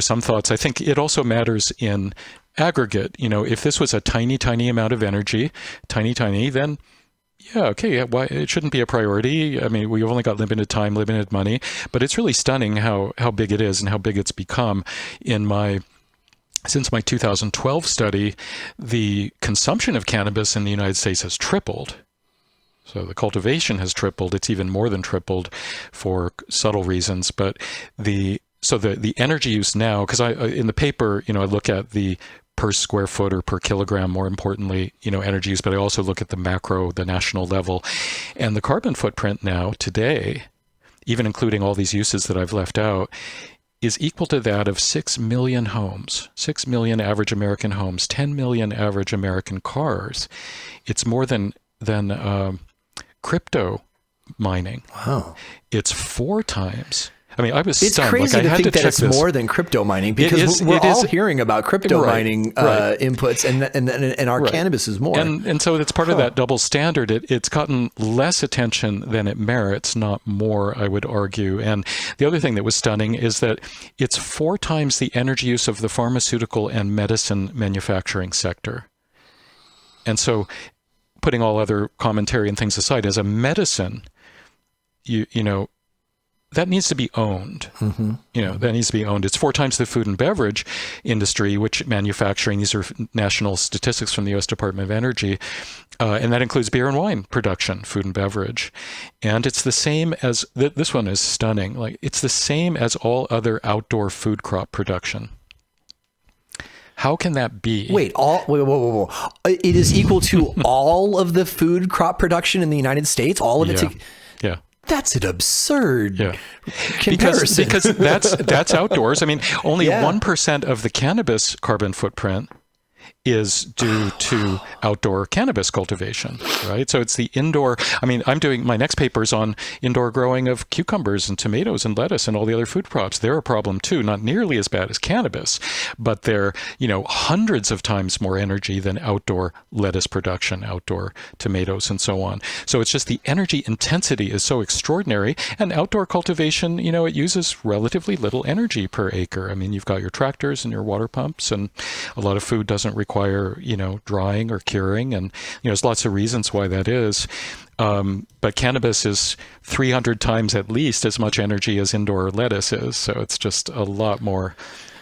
S2: some thoughts. I think it also matters in aggregate. If this was a tiny amount of energy, then why it shouldn't be a priority. I mean, we've only got limited time, limited money, but it's really stunning how big it is and how big it's become. Since my 2012 study, the consumption of cannabis in the United States has tripled. So the cultivation has tripled. It's even more than tripled for subtle reasons. But the energy use now, because in the paper, I look at the per square foot or per kilogram, more importantly, energy use, but I also look at the macro, the national level. And the carbon footprint now, today, even including all these uses that I've left out, is equal to that of 6 million homes, 6 million average American homes, 10 million average American cars. It's more than crypto mining. Wow. It's 4 times. I mean, I was stunned.
S1: It's crazy to think that it's more than crypto mining, because we're all hearing about crypto mining inputs, and our cannabis is more.
S2: And so it's part of that double standard. It's gotten less attention than it merits, not more, I would argue. And the other thing that was stunning is that it's 4 times the energy use of the pharmaceutical and medicine manufacturing sector. And so, putting all other commentary and things aside, as a medicine, that needs to be owned. That needs to be owned. It's 4 times the food and beverage industry, which manufacturing, these are national statistics from the U.S. Department of Energy, and that includes beer and wine production, food and beverage. And it's the same as, this one is stunning, it's the same as all other outdoor food crop production. How can that be?
S1: Wait, whoa. It is equal to all of the food crop production in the United States? All of it?
S2: Yeah.
S1: That's an absurd comparison.
S2: Because that's outdoors. I mean, only 1% of the cannabis carbon footprint is due to outdoor cannabis cultivation, right? So it's the indoor. I mean, I'm doing my next papers on indoor growing of cucumbers and tomatoes and lettuce and all the other food crops. They're a problem too, not nearly as bad as cannabis, but they're, hundreds of times more energy than outdoor lettuce production, outdoor tomatoes, and so on. So it's just the energy intensity is so extraordinary. And outdoor cultivation, it uses relatively little energy per acre. I mean, you've got your tractors and your water pumps, and a lot of food doesn't require, drying or curing. And, there's lots of reasons why that is. But cannabis is 300 times at least as much energy as indoor lettuce is. So it's just a lot more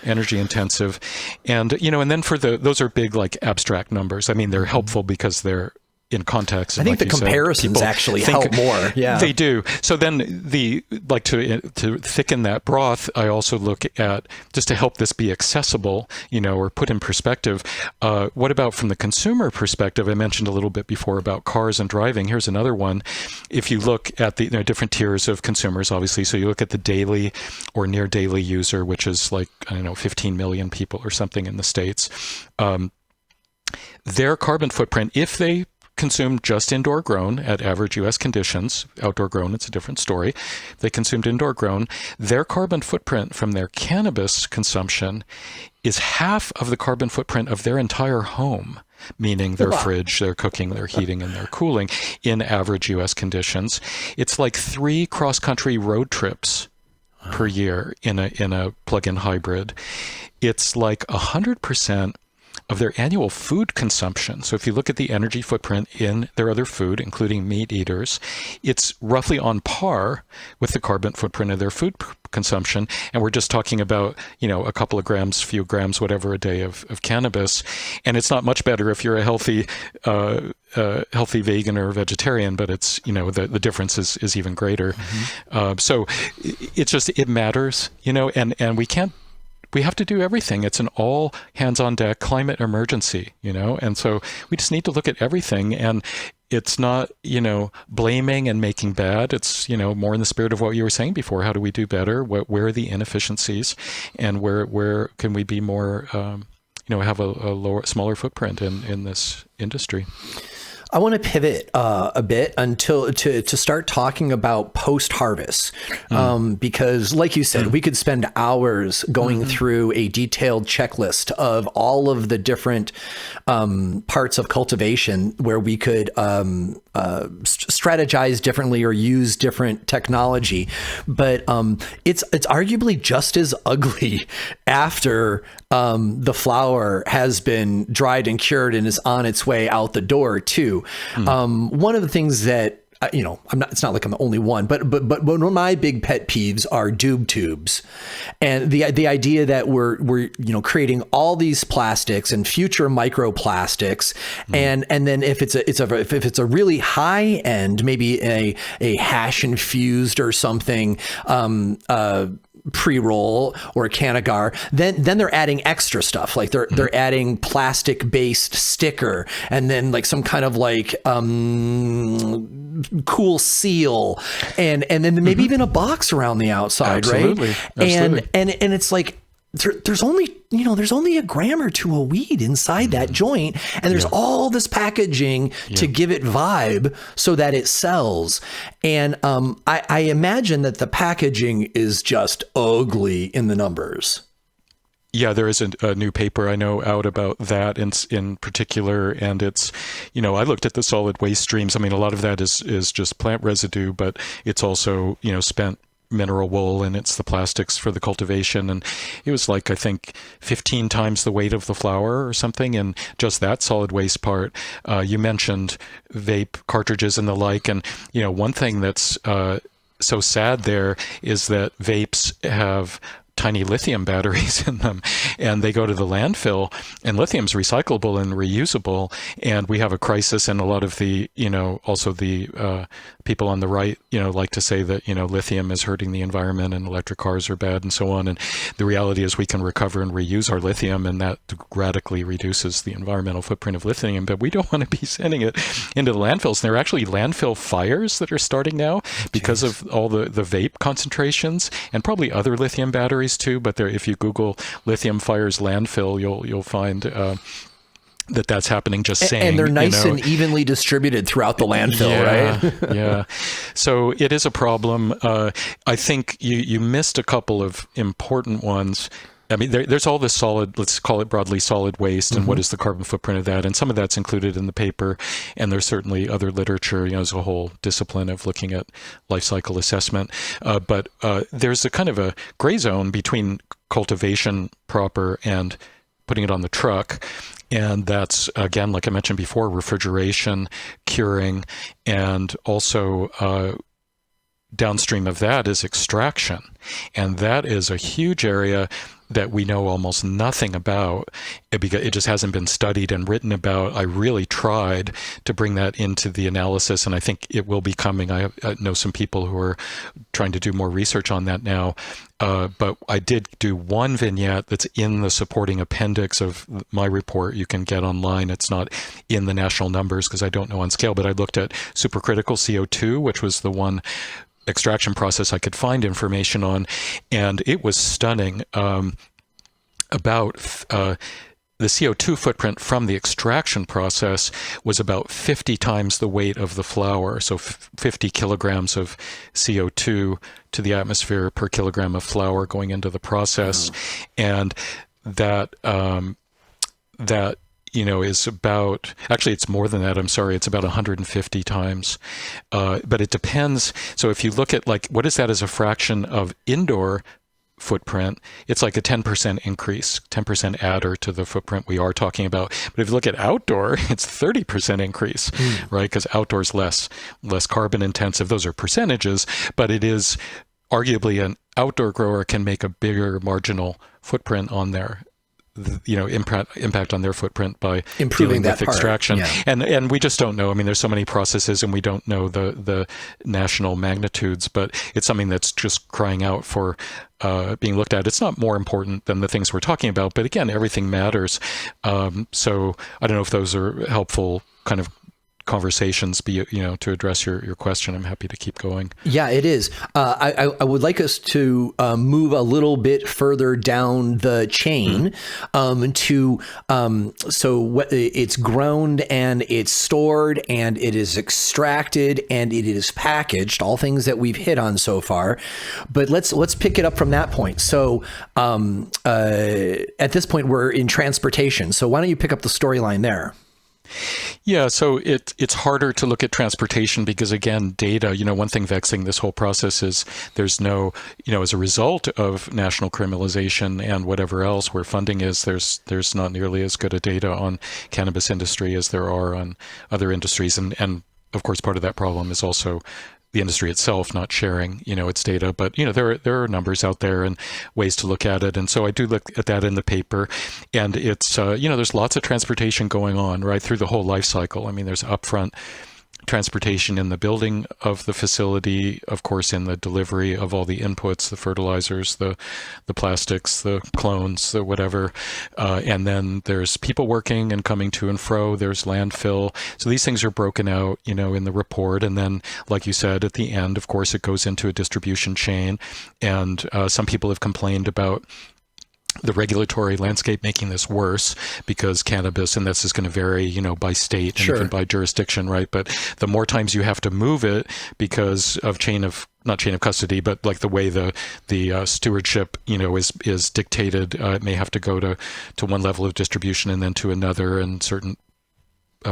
S2: energy intensive. And, and then those are big, abstract numbers. I mean, they're helpful because they're in context.
S1: I think the comparisons actually help more. Yeah,
S2: they do. So then to thicken that broth, I also look at, just to help this be accessible, or put in perspective, what about from the consumer perspective? I mentioned a little bit before about cars and driving. Here's another one. If you look at the different tiers of consumers, obviously, so you look at the daily or near daily user, which is 15 million people or something in the States. Their carbon footprint, if they consumed just indoor grown at average U.S. conditions, outdoor grown, it's a different story. If they consumed indoor grown, their carbon footprint from their cannabis consumption is half of the carbon footprint of their entire home, meaning their fridge, their cooking, their heating, and their cooling in average U.S. conditions. It's like 3 cross-country road trips per year in a plug-in hybrid. It's like 100% of their annual food consumption. So if you look at the energy footprint in their other food, including meat eaters, it's roughly on par with the carbon footprint of their food consumption. And we're just talking about, a couple of grams, few grams, whatever a day of cannabis. And it's not much better if you're a healthy vegan or vegetarian, but it's, the difference is even greater. Mm-hmm. So it matters, and we have to do everything. It's an all hands on deck climate emergency, and so we just need to look at everything. And it's not, blaming and making bad. It's, more in the spirit of what you were saying before. How do we do better? Where are the inefficiencies, and where can we be more, have a smaller footprint in this industry?
S1: I want to pivot a bit to start talking about post-harvest, because, like you said, we could spend hours going through a detailed checklist of all of the different parts of cultivation where we could strategize differently or use different technology. But it's arguably just as ugly after the flower has been dried and cured and is on its way out the door too. One of the things that it's not like I'm the only one, but one of my big pet peeves are doob tubes, and the idea that we're creating all these plastics and future microplastics, and then if it's a really high end, maybe a hash infused or something, pre-roll or a cannagar, then they're adding extra stuff, like they're adding plastic based sticker, and then like some kind of cool seal, and then maybe even a box around the outside.
S2: Absolutely.
S1: Right?
S2: Absolutely.
S1: And it's like there's only a gram or two of weed inside that joint, and there's all this packaging to give it vibe so that it sells. And I imagine that the packaging is just ugly in the numbers.
S2: Yeah, there is a new paper I know out about that in particular, and it's, I looked at the solid waste streams. I mean, a lot of that is just plant residue, but it's also, spent mineral wool, and it's the plastics for the cultivation. And it was like, I think 15 times the weight of the flower or something, and just that solid waste part. You mentioned vape cartridges and the like, and one thing that's so sad there is that vapes have tiny lithium batteries in them, and they go to the landfill, and lithium's recyclable and reusable. And we have a crisis, and a lot of the, also the people on the right, like to say that, lithium is hurting the environment and electric cars are bad and so on. And the reality is we can recover and reuse our lithium, and that radically reduces the environmental footprint of lithium. But we don't want to be sending it into the landfills. And there are actually landfill fires that are starting now because of all the vape concentrations, and probably other lithium batteries too. But there, if you Google lithium fires landfill, you'll find that's happening. Just saying,
S1: and they're nice and evenly distributed throughout the landfill, right?
S2: Yeah. So it is a problem. I think you missed a couple of important ones. I mean, there's all this solid, let's call it broadly solid waste, and what is the carbon footprint of that? And some of that's included in the paper, and there's certainly other literature, there's a whole discipline of looking at life cycle assessment. But there's a kind of a gray zone between cultivation proper and putting it on the truck. And that's, again, like I mentioned before, refrigeration, curing, and also downstream of that is extraction. And that is a huge area that we know almost nothing about, because it just hasn't been studied and written about. I really tried to bring that into the analysis, and I think it will be coming. I know some people who are trying to do more research on that now. But I did do one vignette that's in the supporting appendix of my report. You can get online. It's not in the national numbers because I don't know on scale, but I looked at supercritical CO2, which was the one extraction process I could find information on, and it was stunning. About the CO2 footprint from the extraction process was about 50 times the weight of the flower, so 50 kilograms of CO2 to the atmosphere per kilogram of flower going into the process, and that is about, actually it's more than that, I'm sorry, it's about 150 times. But it depends. So if you look at what is that as a fraction of indoor footprint, it's like a 10% increase, 10% adder to the footprint we are talking about. But if you look at outdoor, it's 30% increase, right? Because outdoors less carbon intensive. Those are percentages, but it is arguably an outdoor grower can make a bigger marginal footprint on their impact on their footprint by
S1: improving
S2: dealing with extraction.
S1: Yeah.
S2: And we just don't know. I mean, there's so many processes and we don't know the national magnitudes, but it's something that's just crying out for being looked at. It's not more important than the things we're talking about, but again, everything matters. So I don't know if those are helpful kind of conversations to address your question. I'm happy to keep going.
S1: Yeah, it is. I would like us to move a little bit further down the chain so it's grown and it's stored and it is extracted and it is packaged, all things that we've hit on so far. But let's pick it up from that point. So at this point, we're in transportation. So why don't you pick up the storyline there?
S2: Yeah, so it's harder to look at transportation because, again, data, one thing vexing this whole process is there's no, as a result of national criminalization and whatever else where funding is, there's not nearly as good a data on cannabis industry as there are on other industries. And of course, part of that problem is also the industry itself not sharing, its data. But, there are numbers out there and ways to look at it. And so I do look at that in the paper. And it's, there's lots of transportation going on right through the whole life cycle. I mean, there's upfront transportation in the building of the facility, of course, in the delivery of all the inputs, the fertilizers, the plastics, the clones, the whatever. And then there's people working and coming to and fro. There's landfill. So these things are broken out, in the report. And then, like you said, at the end, of course, it goes into a distribution chain. And some people have complained about the regulatory landscape making this worse because cannabis, and this is going to vary, by state and even by jurisdiction, right? But the more times you have to move it because of not chain of custody, but like the way the stewardship, is dictated, it may have to go to one level of distribution and then to another, and certain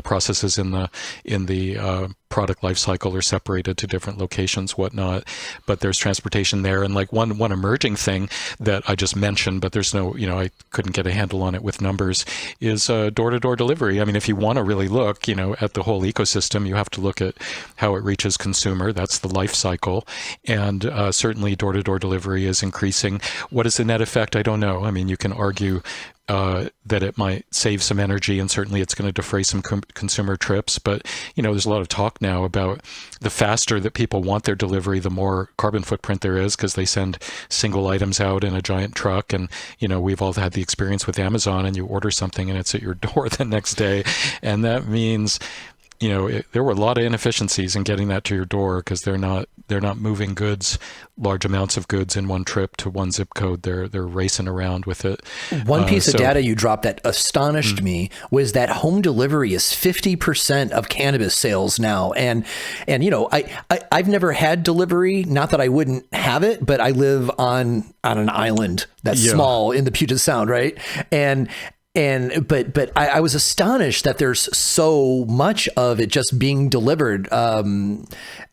S2: processes in the product life cycle are separated to different locations, whatnot. But there's transportation there, and like one emerging thing that I just mentioned, but there's no, I couldn't get a handle on it with numbers, is door-to-door delivery. I mean, if you want to really look, at the whole ecosystem, you have to look at how it reaches consumer. That's the life cycle, and certainly door-to-door delivery is increasing. What is the net effect? I don't know. I mean, you can argue that it might save some energy, and certainly it's going to defray some consumer trips. But, there's a lot of talk now about the faster that people want their delivery, the more carbon footprint there is because they send single items out in a giant truck. And, we've all had the experience with Amazon, and you order something and it's at your door the next day. And that means there were a lot of inefficiencies in getting that to your door because they're not moving goods, large amounts of goods in one trip to one zip code. They're racing around with it.
S1: One piece of data you dropped that astonished me was that home delivery is 50% of cannabis sales now. And I've never had delivery, not that I wouldn't have it, but I live on an island that's small in the Puget Sound, right? But I was astonished that there's so much of it just being delivered.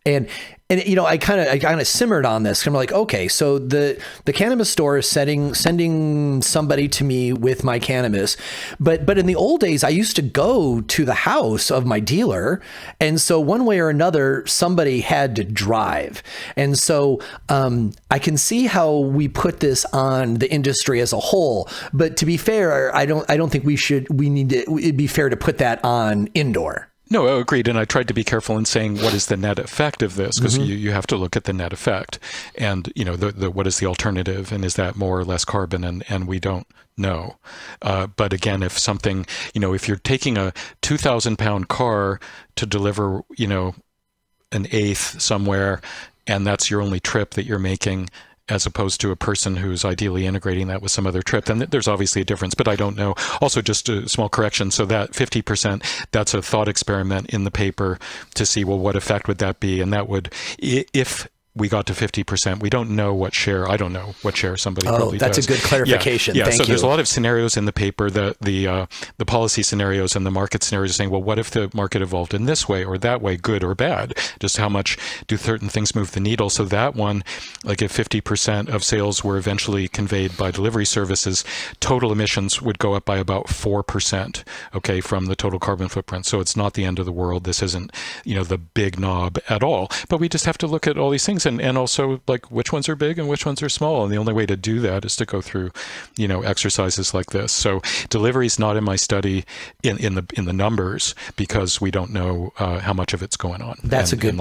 S1: And I kind of simmered on this. I'm like, okay, so the cannabis store is sending somebody to me with my cannabis, but in the old days, I used to go to the house of my dealer, and so one way or another, somebody had to drive, and so I can see how we put this on the industry as a whole. But to be fair, I don't think it'd be fair to put that on indoor.
S2: No, agreed. And I tried to be careful in saying what is the net effect of this, because you have to look at the net effect, and what is the alternative, and is that more or less carbon, and we don't know. But again, if something, if you're taking a 2,000 pound car to deliver, an eighth somewhere, and that's your only trip that you're making, as opposed to a person who's ideally integrating that with some other trip, then there's obviously a difference, but I don't know. Also, just a small correction. So that 50%, that's a thought experiment in the paper to see, well, what effect would that be? And that would, if we got to 50%, we don't know what share. I don't know what share somebody probably
S1: does. That's a good clarification.
S2: Yeah.
S1: Thank you.
S2: So there's a lot of scenarios in the paper, the policy scenarios and the market scenarios, saying, well, what if the market evolved in this way or that way, good or bad? Just how much do certain things move the needle? So that one, like if 50% of sales were eventually conveyed by delivery services, total emissions would go up by about 4%, okay, from the total carbon footprint. So it's not the end of the world. This isn't, the big knob at all. But we just have to look at all these things. And also, like, which ones are big and which ones are small. And the only way to do that is to go through, exercises like this. So delivery is not in my study in the numbers, because we don't know how much of it's going on.
S1: That's a good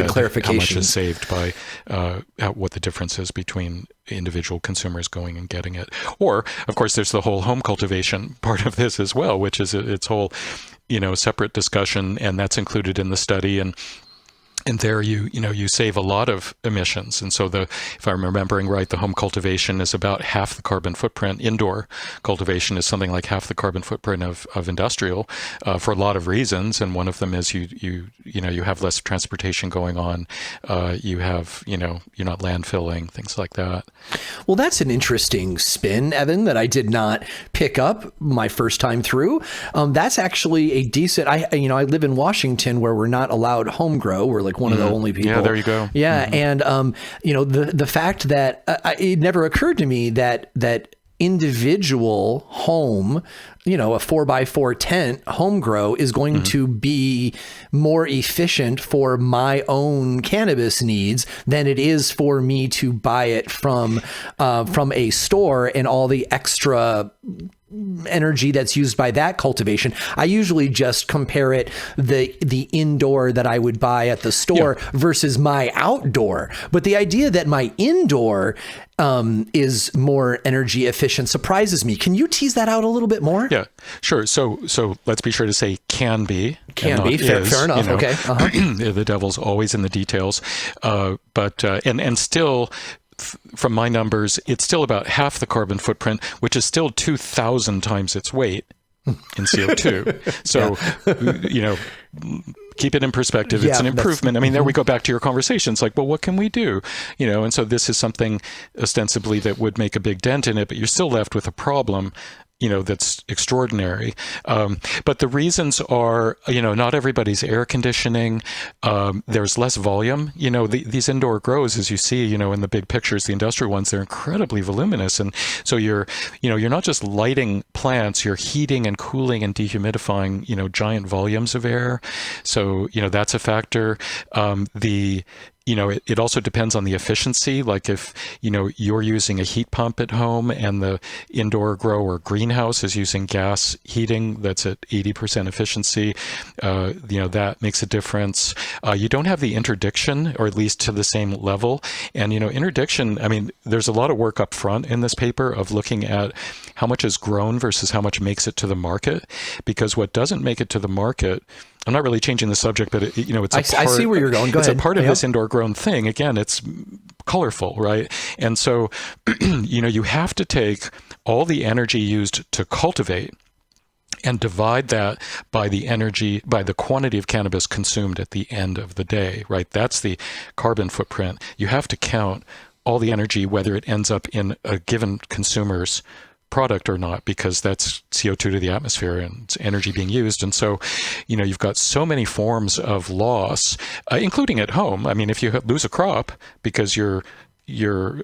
S1: clarification.
S2: How much is saved by what the difference is between individual consumers going and getting it. Or, of course, there's the whole home cultivation part of this as well, which is its whole, separate discussion, and that's included in the study. And there you save a lot of emissions. And so if I'm remembering right, the home cultivation is about half the carbon footprint. Indoor cultivation is something like half the carbon footprint of industrial, for a lot of reasons. And one of them is you have less transportation going on. You have, you're not landfilling, things like that.
S1: Well, that's an interesting spin, Evan, that I did not pick up my first time through. That's actually a decent, I live in Washington, where we're not allowed home grow. We're like one of the only people.
S2: Yeah, there you go.
S1: Yeah. And, the fact that it never occurred to me that individual home, a 4x4 tent home grow is going to be more efficient for my own cannabis needs than it is for me to buy it from a store, and all the extra energy that's used by that cultivation. I usually just compare it the indoor that I would buy at the store versus my outdoor. But the idea that my indoor is more energy efficient surprises me. Can you tease that out a little bit more?
S2: Yeah, sure. So let's be sure to say can be.
S1: Fair enough. Okay.
S2: The devil's always in the details. But still, from my numbers, it's still about half the carbon footprint, which is still 2,000 times its weight in CO2. So, keep it in perspective. It's an improvement. I mean, there we go back to your conversations, like, well, what can we do? And so this is something ostensibly that would make a big dent in it, but you're still left with a problem, that's extraordinary. But the reasons are, not everybody's air conditioning. There's less volume. These indoor grows, as you see, in the big pictures, the industrial ones, they're incredibly voluminous. And so you're not just lighting plants, you're heating and cooling and dehumidifying, giant volumes of air. So, that's a factor. It also depends on the efficiency. Like if, you're using a heat pump at home and the indoor grow or greenhouse is using gas heating, that's at 80% efficiency, that makes a difference. You don't have the interdiction, or at least to the same level. And, interdiction, I mean, there's a lot of work up front in this paper of looking at how much is grown versus how much makes it to the market, because what doesn't make it to the market, I'm not really changing the subject, but it's a part.
S1: I see where you're going. Go ahead.
S2: It's a part of this indoor grown thing. Again, it's colorful, right? And so, you have to take all the energy used to cultivate and divide that by the quantity of cannabis consumed at the end of the day, right? That's the carbon footprint. You have to count all the energy, whether it ends up in a given consumer's product or not, because that's CO2 to the atmosphere and it's energy being used. And so, you've got so many forms of loss, including at home. I mean, if you lose a crop because you're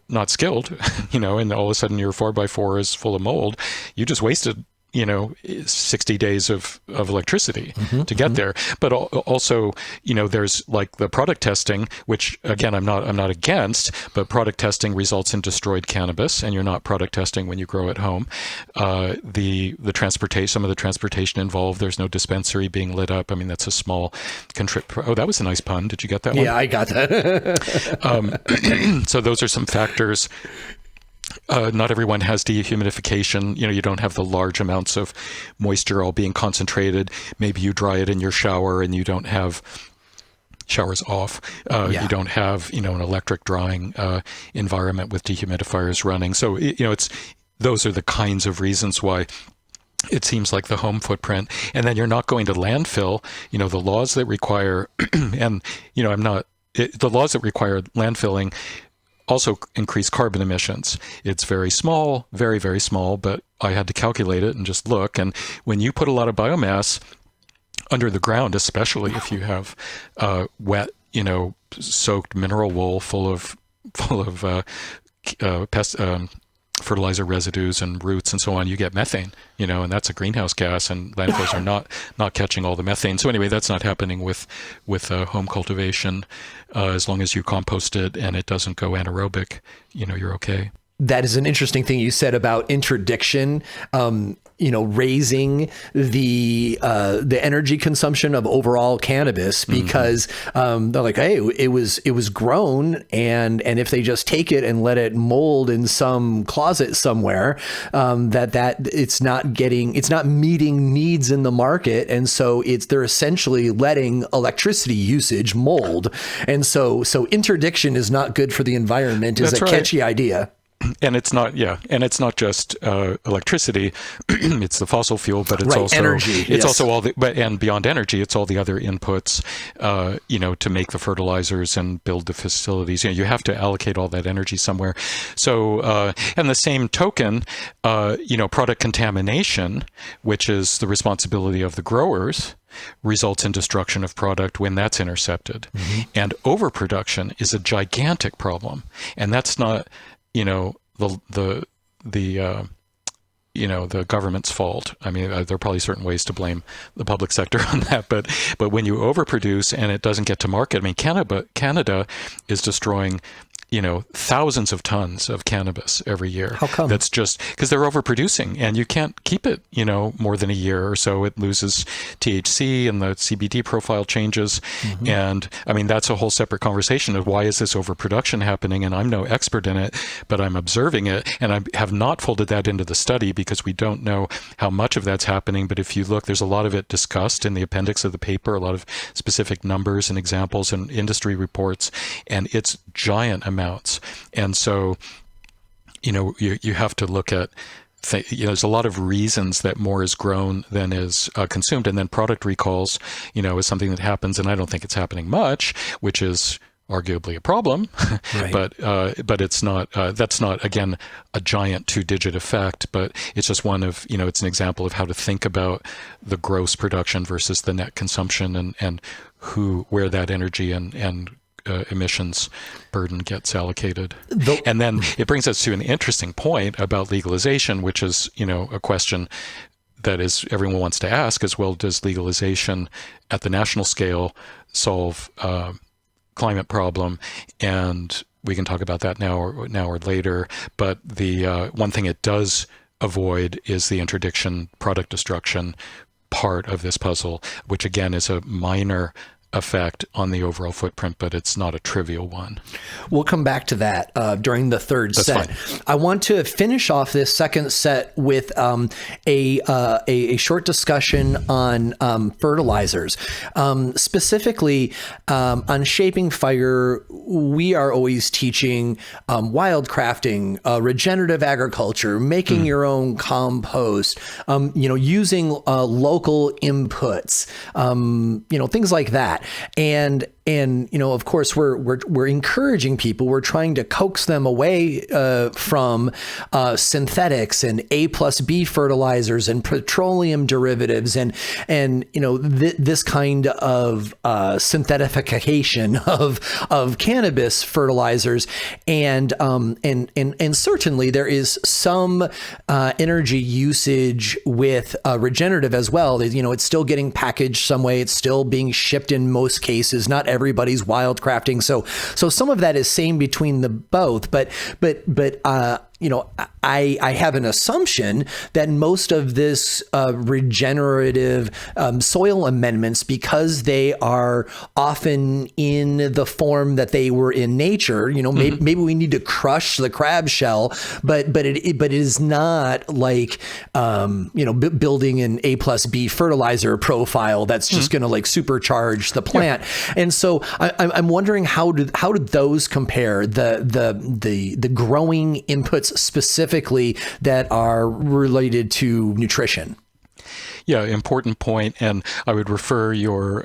S2: not skilled, and all of a sudden your 4x4 is full of mold, you just wasted 60 days of electricity to get there. But also, there's like the product testing, which again, I'm not against, but product testing results in destroyed cannabis, and you're not product testing when you grow at home. The transportation, some of the transportation involved, there's no dispensary being lit up. I mean, that's a small oh, that was a nice pun. Did you get that one?
S1: Yeah, I got that.
S2: So those are some factors. Not everyone has dehumidification. You don't have the large amounts of moisture all being concentrated. Maybe you dry it in your shower and you don't have showers off. You don't have, an electric drying environment with dehumidifiers running. So, those are the kinds of reasons why it seems like the home footprint. And then you're not going to landfill. The laws that require, and, the laws that require landfilling also increase carbon emissions. It's very small, very, very small, but I had to calculate it and just look. And when you put a lot of biomass under the ground, especially if you have wet, soaked mineral wool full of fertilizer residues and roots and so on, you get methane, and that's a greenhouse gas, and landfills are not catching all the methane. So anyway, that's not happening with home cultivation. As long as you compost it and it doesn't go anaerobic, you're okay.
S1: That is an interesting thing you said about interdiction. Raising the energy consumption of overall cannabis, because they're like, hey, it was grown, and if they just take it and let it mold in some closet somewhere, that it's not meeting needs in the market, and so they're essentially letting electricity usage mold, and so interdiction is not good for the environment. Is a catchy idea.
S2: And it's not, it's not just electricity; it's the fossil fuel, but it's also
S1: energy.
S2: It's also all and beyond energy, it's all the other inputs, to make the fertilizers and build the facilities. You have to allocate all that energy somewhere. So, and the same token, product contamination, which is the responsibility of the growers, results in destruction of product when that's intercepted, and overproduction is a gigantic problem, and that's not. The government's fault. I mean, there are probably certain ways to blame the public sector on that, but when you overproduce and it doesn't get to market, I mean, Canada is destroying thousands of tons of cannabis every year.
S1: How come?
S2: That's just because they're overproducing, and you can't keep it, more than a year or so. It loses THC and the CBD profile changes. And I mean, that's a whole separate conversation of why is this overproduction happening? And I'm no expert in it, but I'm observing it. And I have not folded that into the study because we don't know how much of that's happening. But if you look, there's a lot of it discussed in the appendix of the paper, a lot of specific numbers and examples and industry reports, and it's giant amounts. And so, you have to look at, there's a lot of reasons that more is grown than is consumed. And then product recalls, is something that happens, and I don't think it's happening much, which is arguably a problem, right. But it's not, that's not, again, a giant 2-digit effect, but it's just one of, it's an example of how to think about the gross production versus the net consumption, and where that energy and emissions burden gets allocated. And then it brings us to an interesting point about legalization, which is, a question that is everyone wants to ask as well. Does legalization at the national scale solve climate problem? And we can talk about that now or later. But the one thing it does avoid is the interdiction, product destruction part of this puzzle, which again is a minor effect on the overall footprint, but it's not a trivial one.
S1: We'll come back to that during the third set. Fine. I want to finish off this second set with a short discussion on fertilizers. Specifically, on Shaping Fire, we are always teaching wildcrafting, regenerative agriculture, making your own compost, using local inputs, things like that. And of course we're encouraging people. We're trying to coax them away from synthetics and A+B fertilizers and petroleum derivatives and this kind of synthetification of cannabis fertilizers, and certainly there is some energy usage with regenerative as well. It's still getting packaged some way. It's still being shipped in most cases. Not everybody's wildcrafting. So some of that is same between the both. But I have an assumption that most of this regenerative soil amendments, because they are often in the form that they were in nature, maybe we need to crush the crab shell, but it is not like building an A+B fertilizer profile that's just going to like supercharge the plant. Yeah. And so I'm wondering how do those compare, the growing inputs specifically that are related to nutrition?
S2: Yeah, important point, and I would refer your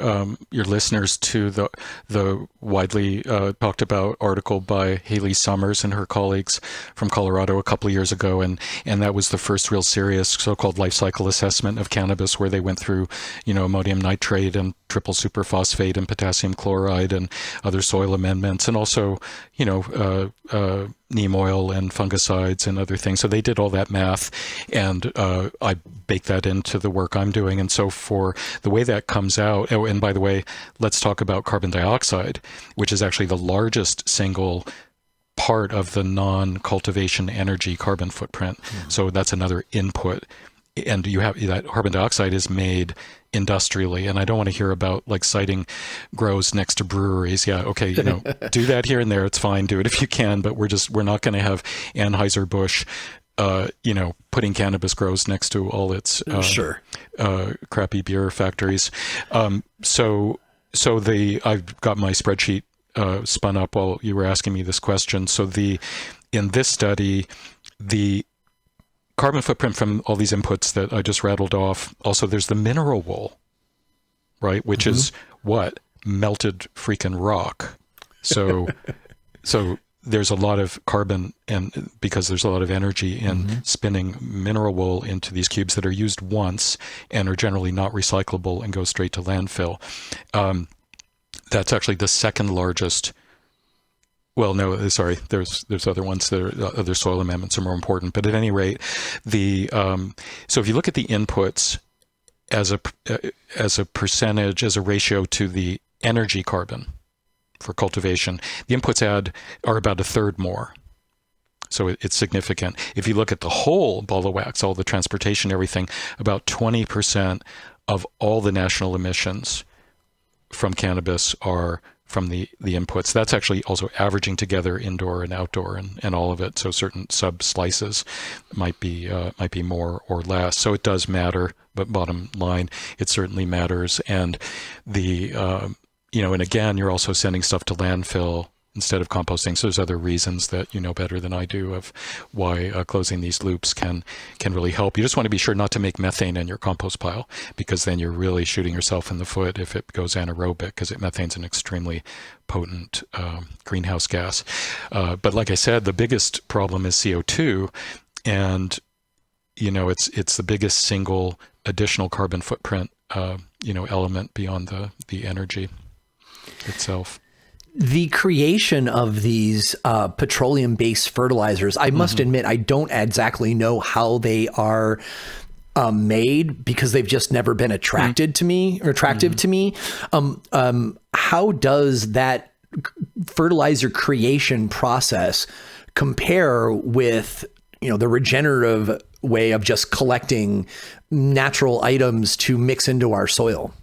S2: listeners to the widely talked about article by Haley Summers and her colleagues from Colorado a couple of years ago, and that was the first real serious so-called life cycle assessment of cannabis, where they went through ammonium nitrate and triple superphosphate and potassium chloride and other soil amendments, and also neem oil and fungicides and other things. So they did all that math, and I baked that into the work I'm doing. And so for the way that comes out, oh, and by the way, let's talk about carbon dioxide, which is actually the largest single part of the non-cultivation energy carbon footprint. Mm-hmm. So that's another input. And you have that carbon dioxide is made industrially, and I don't want to hear about like citing grows next to breweries. Yeah, okay, do that here and there. It's fine, do it if you can, but we're not going to have Anheuser-Busch, putting cannabis grows next to all its crappy beer factories. So I've got my spreadsheet spun up while you were asking me this question. So in this study, the carbon footprint from all these inputs that I just rattled off. Also, there's the mineral wool, right? Which is what? Melted freaking rock. So there's a lot of carbon, and because there's a lot of energy in spinning mineral wool into these cubes that are used once and are generally not recyclable and go straight to landfill. That's actually the second largest. Well, no, sorry. There's other ones that are other soil amendments are more important. But at any rate, so if you look at the inputs as a percentage, as a ratio to the energy carbon for cultivation, the inputs are about a third more. So it's significant. If you look at the whole ball of wax, all the transportation, everything, about 20% of all the national emissions from cannabis are from the inputs. That's actually also averaging together indoor and outdoor and all of it. So certain sub slices might be more or less. So it does matter, but bottom line, it certainly matters. And and again, you're also sending stuff to landfill instead of composting. So there's other reasons that you know better than I do of why closing these loops can really help. You just want to be sure not to make methane in your compost pile, because then you're really shooting yourself in the foot if it goes anaerobic, because methane's an extremely potent greenhouse gas. But like I said, the biggest problem is CO2, and it's the biggest single additional carbon footprint element beyond the energy itself.
S1: The creation of these petroleum-based fertilizers, I must admit, I don't exactly know how they are made, because they've just never been attracted to me or attractive to me. How does that fertilizer creation process compare with the regenerative way of just collecting natural items to mix into our soil?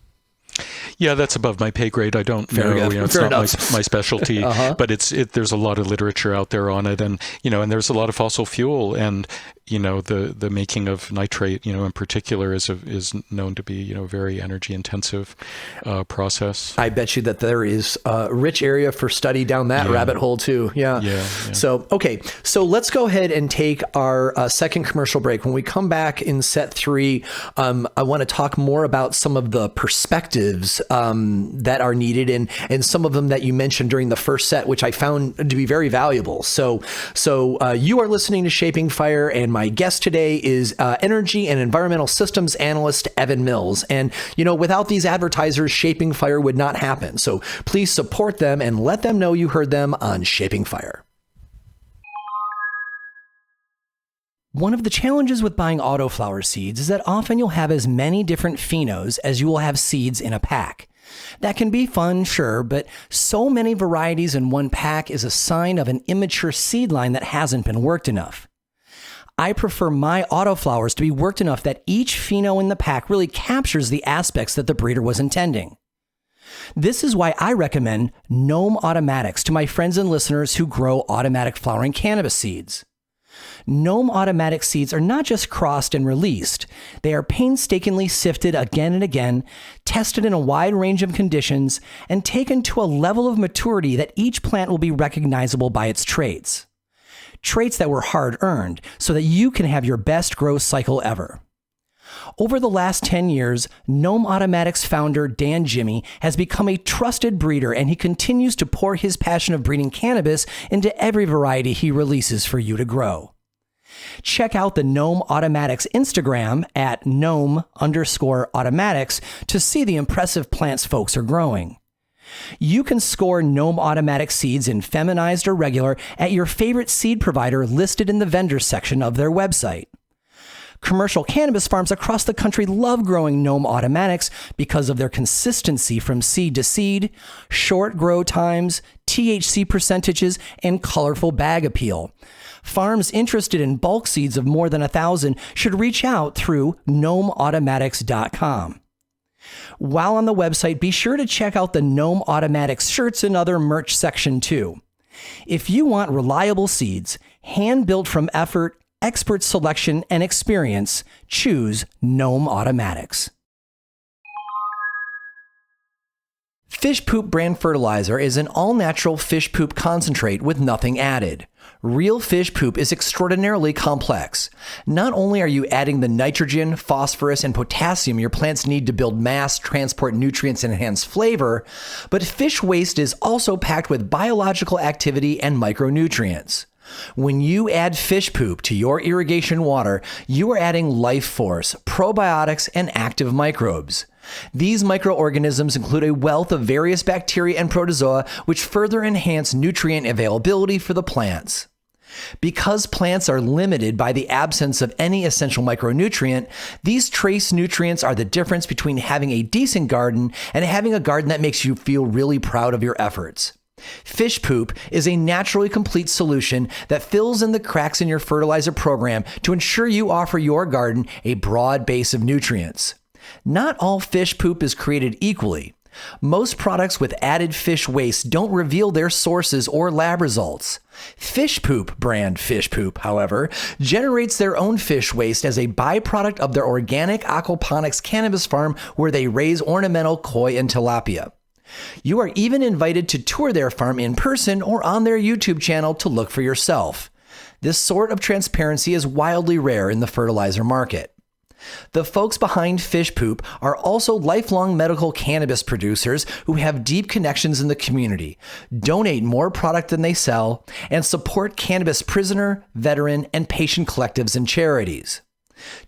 S2: Yeah, that's above my pay grade. I don't know. It's not my specialty, but there's a lot of literature out there on it, and and there's a lot of fossil fuel, and the making of nitrate, in particular is known to be, a very energy intensive process.
S1: I bet you that there is a rich area for study down that rabbit hole too. Yeah. So, okay. So let's go ahead and take our second commercial break. When we come back in set 3, I want to talk more about some of the perspectives that are needed and some of them that you mentioned during the first set, which I found to be very valuable. So you are listening to Shaping Fire, and my guest today is energy and environmental systems analyst Evan Mills. And, without these advertisers, Shaping Fire would not happen. So please support them and let them know you heard them on Shaping Fire. One of the challenges with buying autoflower seeds is that often you'll have as many different phenos as you will have seeds in a pack. That can be fun, sure, but so many varieties in one pack is a sign of an immature seed line that hasn't been worked enough. I prefer my autoflowers to be worked enough that each pheno in the pack really captures the aspects that the breeder was intending. This is why I recommend Gnome Automatics to my friends and listeners who grow automatic flowering cannabis seeds. Gnome Automatic seeds are not just crossed and released. They are painstakingly sifted again and again, tested in a wide range of conditions, and taken to a level of maturity that each plant will be recognizable by its traits. Traits that were hard-earned so that you can have your best growth cycle ever. Over the last 10 years, Gnome Automatics founder Dan Jimmy has become a trusted breeder, and he continues to pour his passion of breeding cannabis into every variety he releases for you to grow. Check out the Gnome Automatics Instagram at gnome_automatics to see the impressive plants folks are growing. You can score Gnome Automatic seeds in feminized or regular at your favorite seed provider listed in the vendors section of their website. Commercial cannabis farms across the country love growing Gnome Automatics because of their consistency from seed to seed, short grow times, THC percentages, and colorful bag appeal. Farms interested in bulk seeds of more than 1,000 should reach out through gnomeautomatics.com. While on the website, be sure to check out the Gnome Automatics shirts and other merch section too. If you want reliable seeds, hand-built from effort, expert selection, and experience, choose Gnome Automatics. Fish Poop brand fertilizer is an all-natural fish poop concentrate with nothing added. Real fish poop is extraordinarily complex. Not only are you adding the nitrogen, phosphorus, and potassium your plants need to build mass, transport nutrients, and enhance flavor, but fish waste is also packed with biological activity and micronutrients. When you add fish poop to your irrigation water, you are adding life force, probiotics, and active microbes. These microorganisms include a wealth of various bacteria and protozoa which further enhance nutrient availability for the plants. Because plants are limited by the absence of any essential micronutrient, these trace nutrients are the difference between having a decent garden and having a garden that makes you feel really proud of your efforts. Fish poop is a naturally complete solution that fills in the cracks in your fertilizer program to ensure you offer your garden a broad base of nutrients. Not all fish poop is created equally. Most products with added fish waste don't reveal their sources or lab results. Fish Poop brand Fish Poop, however, generates their own fish waste as a byproduct of their organic aquaponics cannabis farm where they raise ornamental koi and tilapia. You are even invited to tour their farm in person or on their YouTube channel to look for yourself. This sort of transparency is wildly rare in the fertilizer market. The folks behind Fish Poop are also lifelong medical cannabis producers who have deep connections in the community, donate more product than they sell, and support cannabis prisoner, veteran, and patient collectives and charities.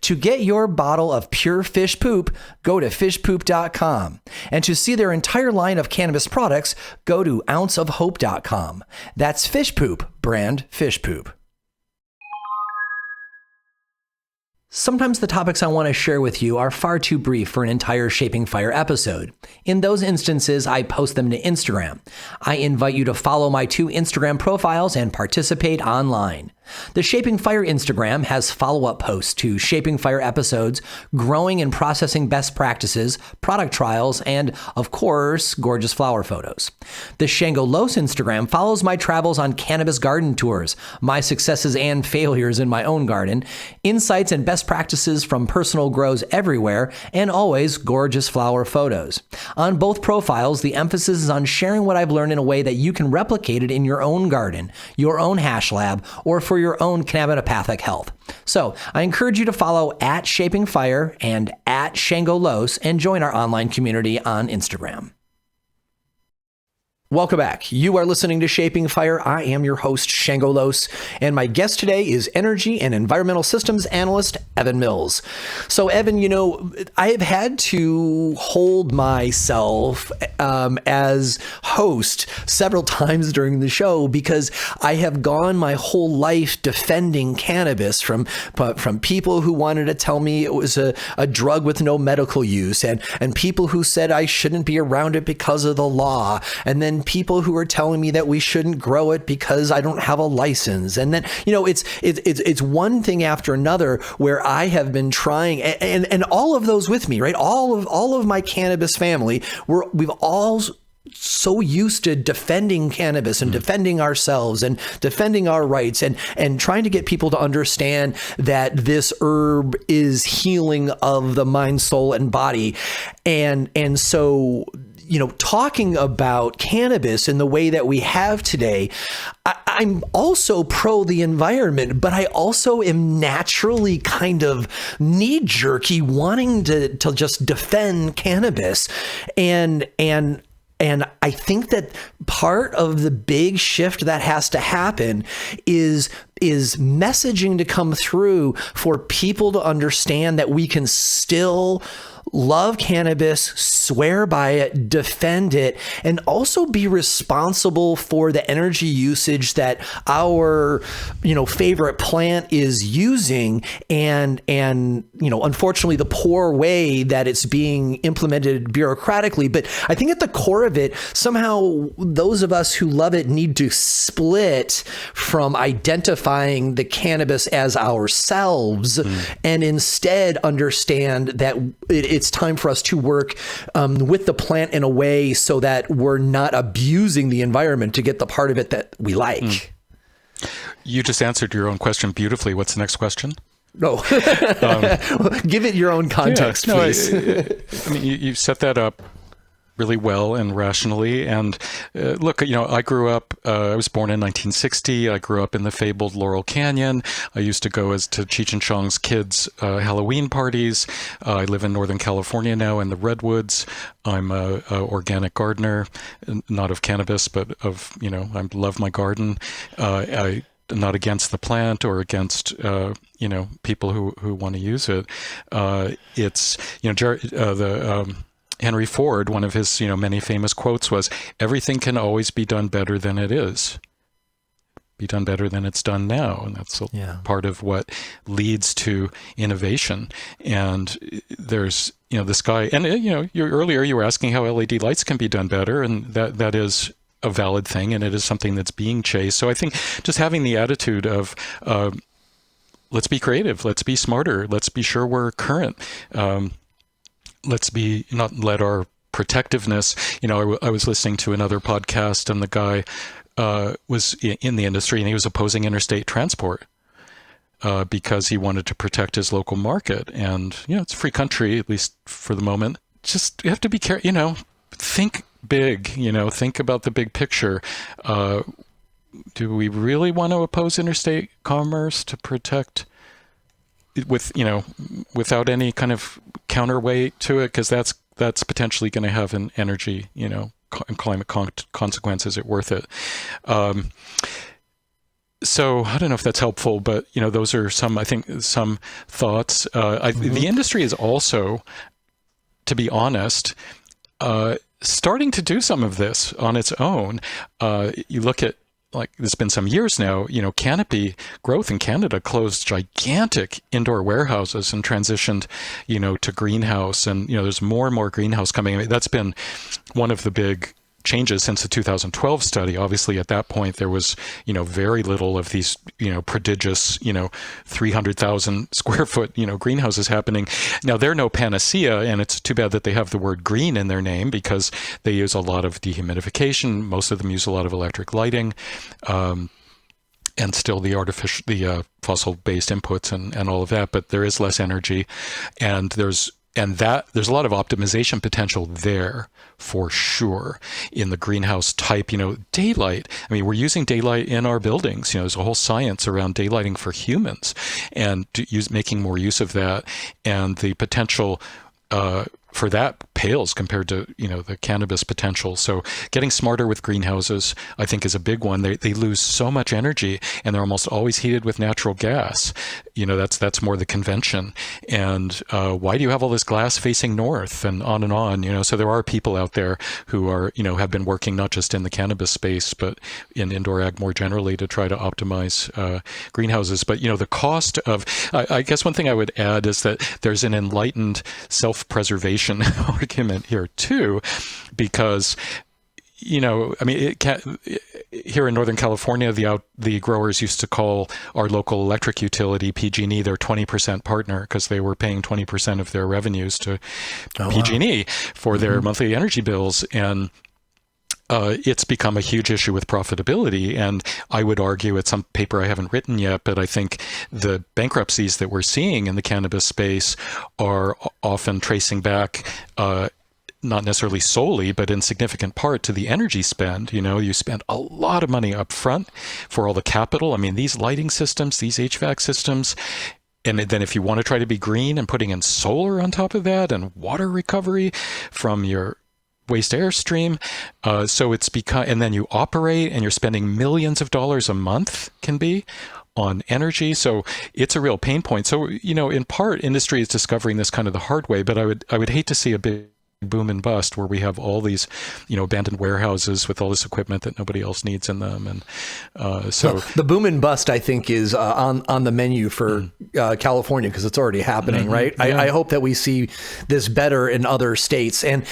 S1: To get your bottle of pure fish poop, go to fishpoop.com. And to see their entire line of cannabis products, go to ounceofhope.com. That's Fish Poop, brand Fish Poop. Sometimes the topics I want to share with you are far too brief for an entire Shaping Fire episode. In those instances, I post them to Instagram. I invite you to follow my 2 Instagram profiles and participate online. The Shaping Fire Instagram has follow-up posts to Shaping Fire episodes, growing and processing best practices, product trials, and, of course, gorgeous flower photos. The Shango Los Instagram follows my travels on cannabis garden tours, my successes and failures in my own garden, insights and best practices from personal grows everywhere, and always gorgeous flower photos. On both profiles, the emphasis is on sharing what I've learned in a way that you can replicate it in your own garden, your own hash lab, or for your own cannabinopathic health. So I encourage you to follow at Shaping Fire and at Shango Los and join our online community on Instagram. Welcome back. You are listening to Shaping Fire. I am your host, Shango Los, and my guest today is Energy and Environmental Systems Analyst, Evan Mills. So, Evan, I have had to hold myself as host several times during the show because I have gone my whole life defending cannabis from people who wanted to tell me it was a drug with no medical use, and people who said I shouldn't be around it because of the law, and then people who are telling me that we shouldn't grow it because I don't have a license. And then, it's one thing after another where I have been trying, and all of those with me, right? All of my cannabis family, we've all so used to defending cannabis and defending ourselves and defending our rights and trying to get people to understand that this herb is healing of the mind, soul, and body. And so, talking about cannabis in the way that we have today, I'm also pro the environment, but I also am naturally kind of knee-jerky wanting to just defend cannabis. And I think that part of the big shift that has to happen is messaging to come through for people to understand that we can still love cannabis, swear by it, defend it, and also be responsible for the energy usage that our, favorite plant is using, and unfortunately the poor way that it's being implemented bureaucratically. But I think at the core of it, somehow those of us who love it need to split from identifying the cannabis as ourselves and instead understand that it's time for us to work with the plant in a way so that we're not abusing the environment to get the part of it that we like.
S2: You just answered your own question beautifully. What's the next question?
S1: No. Give it your own context, please.
S2: You set that up really well and rationally. And look, I grew up, I was born in 1960. I grew up in the fabled Laurel Canyon. I used to go to Cheech and Chong's kids' Halloween parties. I live in Northern California now in the Redwoods. I'm a organic gardener, not of cannabis, but of, I love my garden. I'm not against the plant or against, people who want to use it. It's, Henry Ford, one of his many famous quotes was, "Everything can always be done better than it is. Be done better than it's done now." And that's part of what leads to innovation. And there's this guy, and earlier you were asking how LED lights can be done better, and that is a valid thing, and it is something that's being chased. So I think just having the attitude of let's be creative, let's be smarter, let's be sure we're current. Let's not let our protectiveness, I was listening to another podcast, and the guy was in the industry, and he was opposing interstate transport because he wanted to protect his local market. And, it's a free country, at least for the moment. Just, you have to be careful, think big, think about the big picture. Do we really want to oppose interstate commerce to protect without any kind of counterweight to it, because that's potentially going to have an energy, and climate consequence. Is it worth it? So I don't know if that's helpful, but those are some thoughts. The industry is also, to be honest, starting to do some of this on its own. You look at, it's been some years now, Canopy Growth in Canada closed gigantic indoor warehouses and transitioned, to greenhouse. And, there's more and more greenhouse coming. That's been one of the big changes since the 2012 study. Obviously, at that point, there was, very little of these, prodigious, 300,000 square foot, greenhouses happening. Now, they're no panacea, and it's too bad that they have the word green in their name, because they use a lot of dehumidification. Most of them use a lot of electric lighting. And still the fossil-based inputs and all of that, but there is less energy, and there's a lot of optimization potential there for sure in the greenhouse type. Daylight. I mean, we're using daylight in our buildings. There's a whole science around daylighting for humans, and making more use of that, and the potential for that pales compared to the cannabis potential. So getting smarter with greenhouses, I think, is a big one. They lose so much energy, and they're almost always heated with natural gas. That's more the convention. And why do you have all this glass facing north, and on and on? So there are people out there who are have been working not just in the cannabis space but in indoor ag more generally to try to optimize greenhouses. But the cost of I guess one thing I would add is that there's an enlightened self-preservation argument here too, because here in Northern California, the growers used to call our local electric utility, PG&E, their 20% partner, because they were paying 20% of their revenues to PG&E for their monthly energy bills. And it's become a huge issue with profitability. And I would argue, it's some paper I haven't written yet, but I think the bankruptcies that we're seeing in the cannabis space are often tracing back, not necessarily solely, but in significant part, to the energy spend. You spend a lot of money up front for all the capital. I mean, these lighting systems, these HVAC systems, and then if you want to try to be green and putting in solar on top of that, and water recovery from your waste airstream, so it's become, and then you operate, and you're spending millions of dollars a month on energy. So it's a real pain point. So in part, industry is discovering this kind of the hard way. But I would hate to see a big boom and bust where we have all these abandoned warehouses with all this equipment that nobody else needs in them. And so
S1: the boom and bust, I think, is on the menu for California, because it's already happening, right? Yeah. I hope that we see this better in other states. And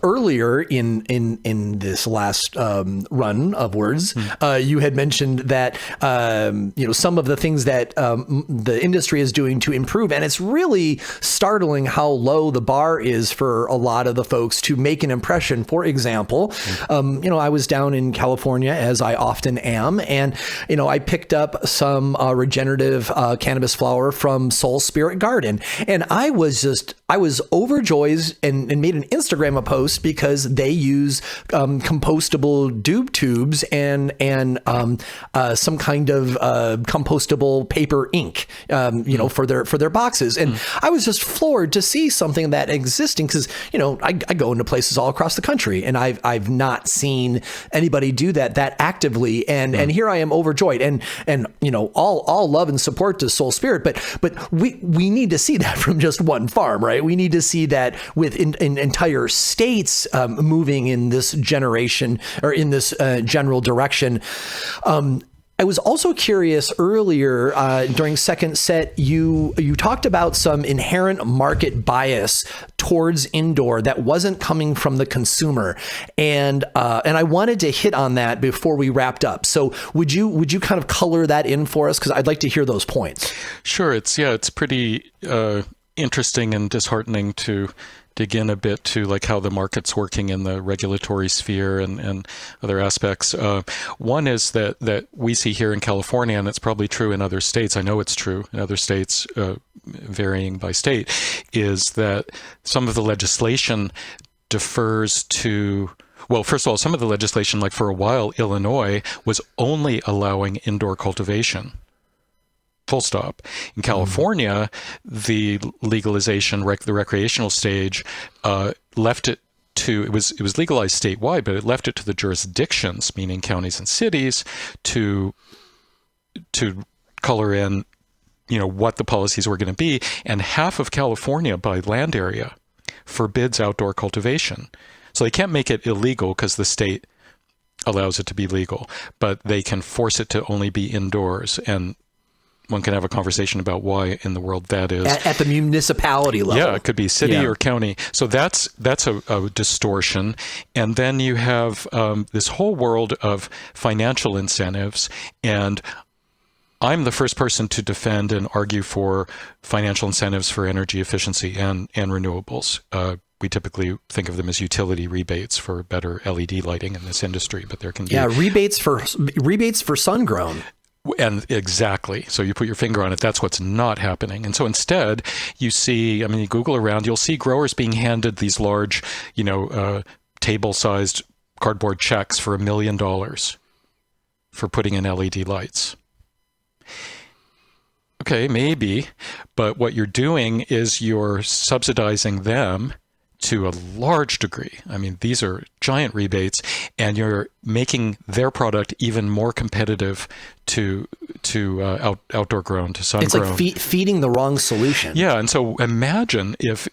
S1: earlier in this last run of words, you had mentioned that some of the things that the industry is doing to improve, and it's really startling how low the bar is for a lot of the folks to make an impression. For example, I was down in California, as I often am, and I picked up some regenerative cannabis flower from Soul Spirit Garden, and I was overjoyed and made an Instagram post because they use compostable doob tubes and some kind of compostable paper ink, for their boxes, and I was just floored to see something that existing, because I go into places all across the country, and I've not seen anybody do that actively, and here I am overjoyed, and all love and support to Soul Spirit, but we need to see that from just one farm, right? We need to see that with in entire states moving in this generation, or in this general direction. I was also curious earlier during second set, you talked about some inherent market bias towards indoor that wasn't coming from the consumer, and I wanted to hit on that before we wrapped up. So would you kind of color that in for us, because I'd like to hear those points.
S2: Sure, it's pretty interesting and disheartening to dig in a bit to like how the market's working in the regulatory sphere and other aspects. One is that we see here in California, and it's probably true in other states, I know it's true in other states, varying by state, is that some of the legislation defers to, well, first of all, some of the legislation, like for a while, Illinois was only allowing indoor cultivation. Full stop. In California, the legalization, the recreational stage, left it to, it was legalized statewide, but it left it to the jurisdictions, meaning counties and cities, to color in, what the policies were going to be. And half of California, by land area, forbids outdoor cultivation. So they can't make it illegal because the state allows it to be legal, but they can force it to only be indoors. And one can have a conversation about why in the world that is.
S1: At the municipality level.
S2: Yeah, it could be city or county. So that's a distortion. And then you have this whole world of financial incentives. And I'm the first person to defend and argue for financial incentives for energy efficiency and renewables. We typically think of them as utility rebates for better LED lighting in this industry, but there can be
S1: rebates for sun-grown.
S2: And exactly. So you put your finger on it. That's what's not happening. And so instead, you see, you Google around, you'll see growers being handed these large, table-sized cardboard checks for $1 million for putting in LED lights. Okay, maybe, but what you're doing is you're subsidizing them to a large degree. These are giant rebates, and you're making their product even more competitive to outdoor grown, to sun grown.
S1: It's like feeding the wrong solution.
S2: Yeah, and so imagine if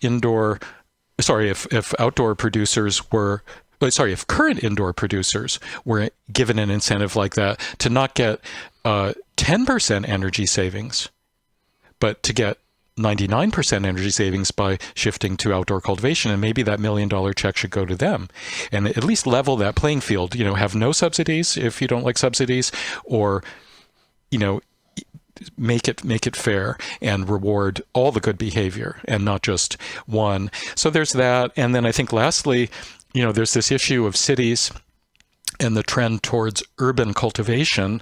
S2: outdoor producers were, if current indoor producers were given an incentive like that to not get 10% energy savings, but to get 99% energy savings by shifting to outdoor cultivation, and maybe that $1 million check should go to them, and at least level that playing field. Have no subsidies if you don't like subsidies, or make it fair and reward all the good behavior and not just one. So there's that, and then I think lastly, there's this issue of cities and the trend towards urban cultivation,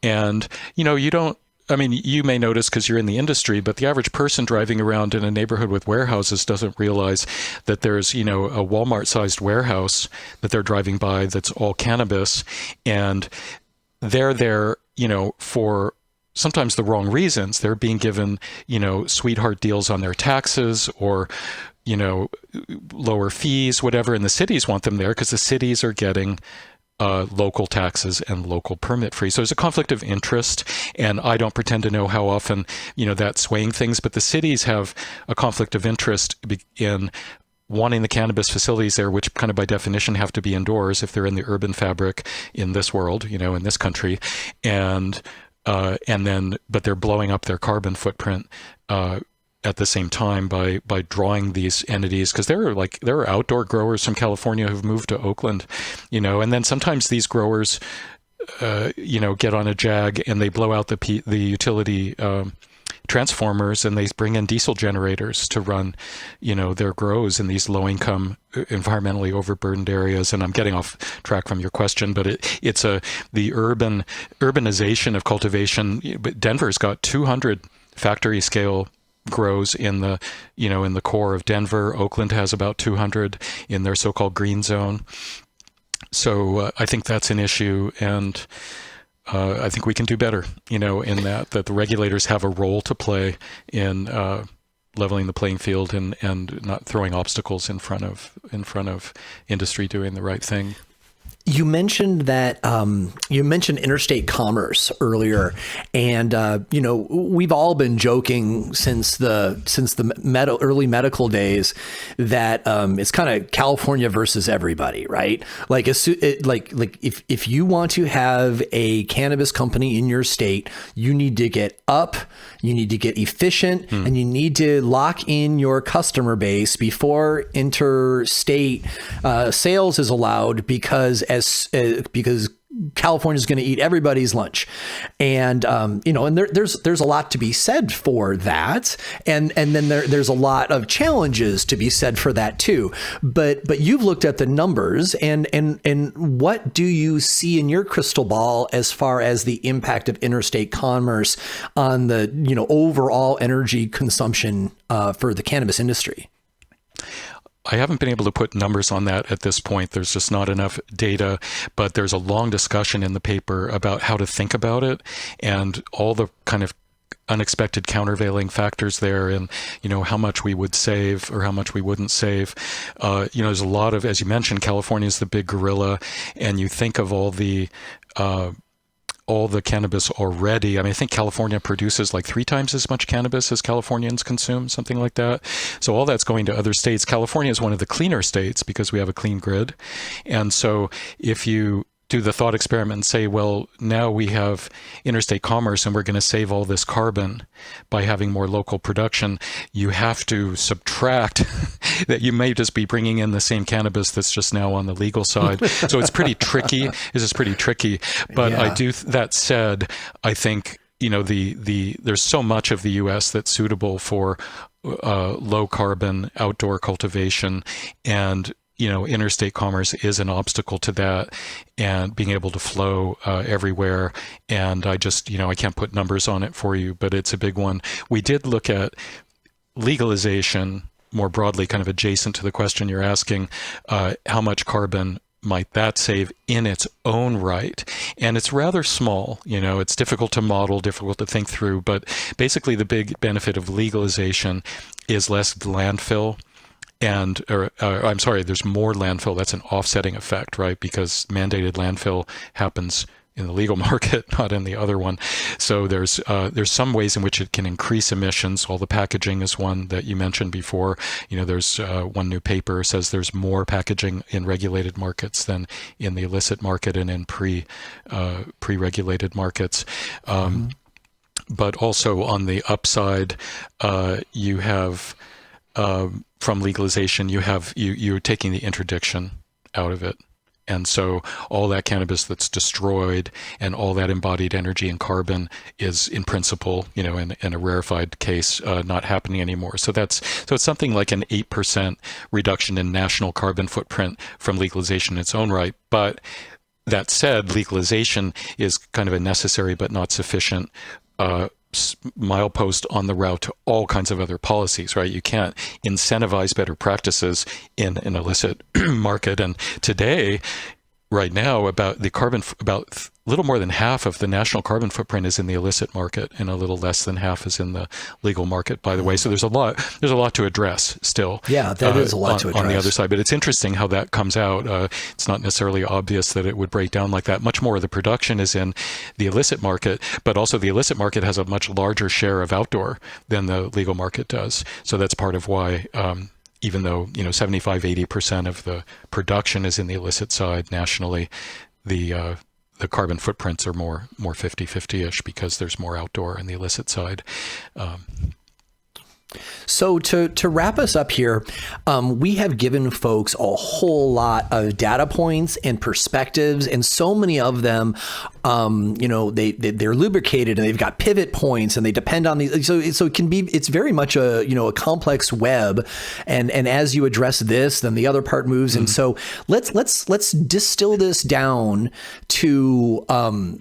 S2: and you may notice because you're in the industry, but the average person driving around in a neighborhood with warehouses doesn't realize that there's, a Walmart-sized warehouse that they're driving by that's all cannabis, and they're there, for sometimes the wrong reasons. They're being given, sweetheart deals on their taxes, or lower fees, whatever, and the cities want them there because the cities are getting local taxes and local permit free. So there's a conflict of interest, and I don't pretend to know how often, that's swaying things, but the cities have a conflict of interest in wanting the cannabis facilities there, which kind of by definition have to be indoors if they're in the urban fabric in this world, in this country, and then, but they're blowing up their carbon footprint at the same time by drawing these entities, because there are outdoor growers from California who've moved to Oakland, and then sometimes these growers, get on a jag and they blow out the utility transformers, and they bring in diesel generators to run, their grows in these low-income, environmentally overburdened areas. And I'm getting off track from your question, but it's the urbanization of cultivation. Denver's got 200 factory scale grows in the core of Denver. Oakland has about 200 in their so-called green zone. So I think that's an issue, and I think we can do better, in that the regulators have a role to play in leveling the playing field and not throwing obstacles in front of industry doing the right thing.
S1: You mentioned that you mentioned interstate commerce earlier, and we've all been joking since the early medical days that it's kind of California versus everybody, right? Like if you want to have a cannabis company in your state, you need to get up, you need to get efficient, and you need to lock in your customer base before interstate sales is allowed, because California is going to eat everybody's lunch, and there's a lot to be said for that, and then there's a lot of challenges to be said for that too. But you've looked at the numbers, and what do you see in your crystal ball as far as the impact of interstate commerce on the overall energy consumption for the cannabis industry?
S2: I haven't been able to put numbers on that at this point. There's just not enough data, but there's a long discussion in the paper about how to think about it and all the kind of unexpected countervailing factors there, and how much we would save or how much we wouldn't save. There's a lot of, as you mentioned, California is the big gorilla, and you think of all the cannabis already. I think California produces like 3 times as much cannabis as Californians consume, something like that. So all that's going to other states. California is one of the cleaner states because we have a clean grid. And so if you do the thought experiment and say, well, now we have interstate commerce and we're going to save all this carbon by having more local production, you have to subtract that you may just be bringing in the same cannabis that's just now on the legal side. So it's pretty tricky. This is pretty tricky. But
S1: Yeah.
S2: that said, I think, there's so much of the U.S. that's suitable for low carbon outdoor cultivation, and interstate commerce is an obstacle to that, and being able to flow everywhere. And I can't put numbers on it for you, but it's a big one. We did look at legalization more broadly, kind of adjacent to the question you're asking, how much carbon might that save in its own right? And it's rather small. It's difficult to model, difficult to think through, but basically the big benefit of legalization is less landfill. There's more landfill. That's an offsetting effect, right? Because mandated landfill happens in the legal market, not in the other one. So there's some ways in which it can increase emissions. All the packaging is one that you mentioned before. There's one new paper says there's more packaging in regulated markets than in the illicit market and in pre-regulated markets. But also on the upside, you have from legalization, you're taking the interdiction out of it. And so all that cannabis that's destroyed and all that embodied energy and carbon is in principle, in a rarefied case, not happening anymore. So it's something like an 8% reduction in national carbon footprint from legalization in its own right. But that said, legalization is kind of a necessary but not sufficient milepost on the route to all kinds of other policies, right? You can't incentivize better practices in an illicit market. And today, right now, about a little more than half of the national carbon footprint is in the illicit market, and a little less than half is in the legal market, by the way. So there's a lot to address still.
S1: Yeah, that is a lot to address
S2: on the other side. But it's interesting how that comes out. It's not necessarily obvious that it would break down like that. Much more of the production is in the illicit market, but also the illicit market has a much larger share of outdoor than the legal market does. So that's part of why, even though 75-80% of the production is in the illicit side nationally, the carbon footprints are more 50-50-ish because there's more outdoor in the illicit side.
S1: So to wrap us up here, we have given folks a whole lot of data points and perspectives, and so many of them, they're lubricated and they've got pivot points and they depend on these. So it's very much a complex web, and as you address this, then the other part moves. And so let's distill this down to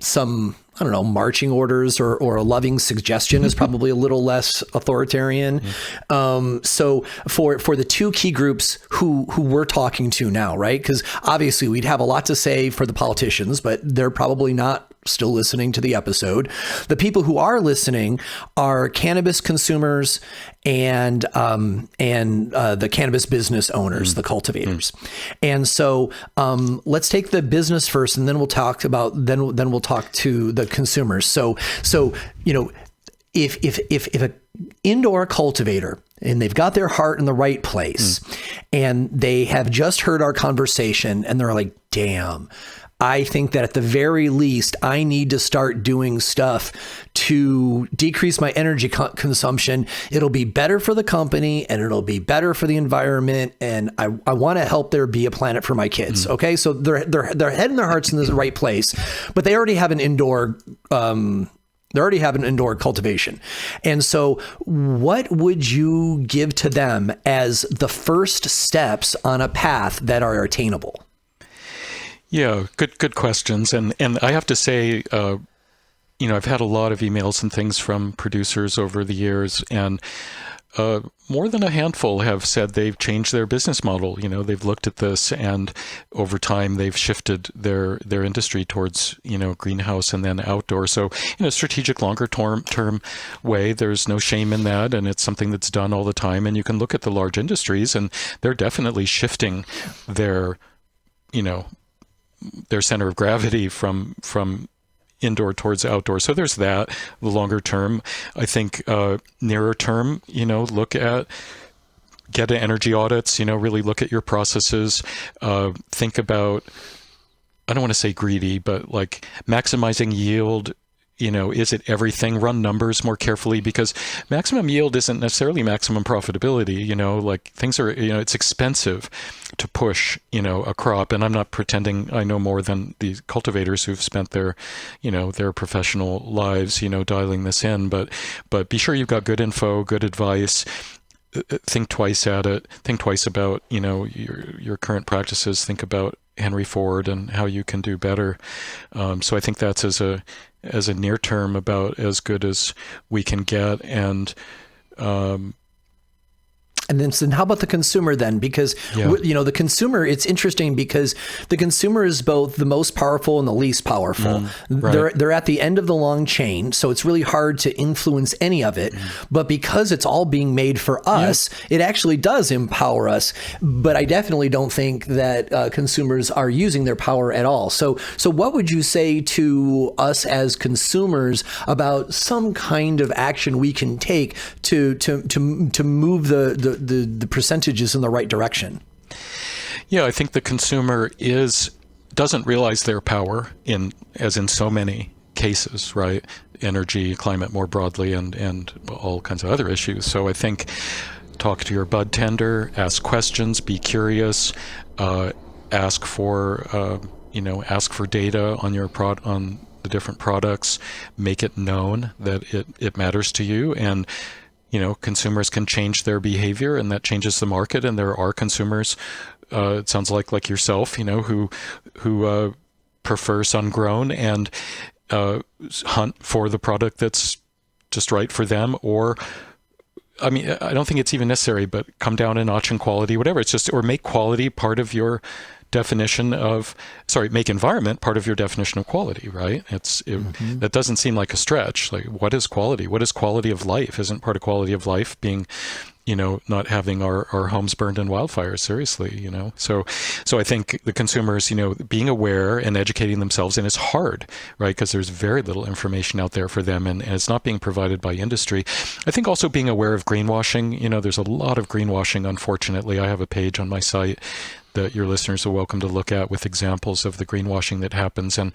S1: some, I don't know, marching orders or a loving suggestion is probably a little less authoritarian. So for the two key groups who we're talking to now, right? Because obviously we'd have a lot to say for the politicians, but they're probably not still listening to the episode. The people who are listening are cannabis consumers and the cannabis business owners, the cultivators. And so let's take the business first, and then we'll talk to the consumers. So if an indoor cultivator, and they've got their heart in the right place, and they have just heard our conversation, and they're like, damn, I think that at the very least, I need to start doing stuff to decrease my energy consumption. It'll be better for the company and it'll be better for the environment. And I want to help there be a planet for my kids. Okay. So their head and their heart's in the right place, but they already have an indoor, cultivation. And so what would you give to them as the first steps on a path that are attainable?
S2: Yeah, good questions. And I have to say, I've had a lot of emails and things from producers over the years, and more than a handful have said they've changed their business model. They've looked at this, and over time they've shifted their industry towards, greenhouse and then outdoor. So in a strategic, longer term way, there's no shame in that, and it's something that's done all the time. And you can look at the large industries, and they're definitely shifting their center of gravity from indoor towards outdoor. So there's that. The longer term, I think, nearer term, get energy audits, really look at your processes, think about I don't want to say greedy, but like maximizing yield. Is it everything? Run numbers more carefully, because maximum yield isn't necessarily maximum profitability. Like things are, it's expensive to push, a crop. And I'm not pretending I know more than the cultivators who've spent their professional lives, dialing this in. But be sure you've got good info, good advice. Think twice at it. Think twice about, your current practices. Think about Henry Ford and how you can do better. So I think that's as a near term about as good as we can get. And
S1: then how about the consumer then? Because, the consumer, it's interesting because the consumer is both the most powerful and the least powerful.
S2: Right.
S1: They're at the end of the long chain, so it's really hard to influence any of it. But because it's all being made for us, it actually does empower us. But I definitely don't think that consumers are using their power at all. So what would you say to us as consumers about some kind of action we can take to move the percentages in the right direction?
S2: Yeah, I think the consumer doesn't realize their power as in so many cases, right? Energy, climate more broadly, and all kinds of other issues. So I think talk to your bud tender, ask questions, be curious, ask for data on on the different products, make it known that it matters to you. And consumers can change their behavior, and that changes the market. And there are consumers, it sounds like yourself, who prefer sun-grown and hunt for the product that's just right for them. Or, I don't think it's even necessary, but come down a notch in quality, whatever. It's just, or make quality part of your make environment part of your definition of quality, right? That doesn't seem like a stretch. Like, what is quality? What is quality of life? Isn't part of quality of life being, not having our homes burned in wildfires? Seriously, So I think the consumers, being aware and educating themselves, and it's hard, right? Because there's very little information out there for them, and it's not being provided by industry. I think also being aware of greenwashing. There's a lot of greenwashing, unfortunately. I have a page on my site that your listeners are welcome to look at with examples of the greenwashing that happens. And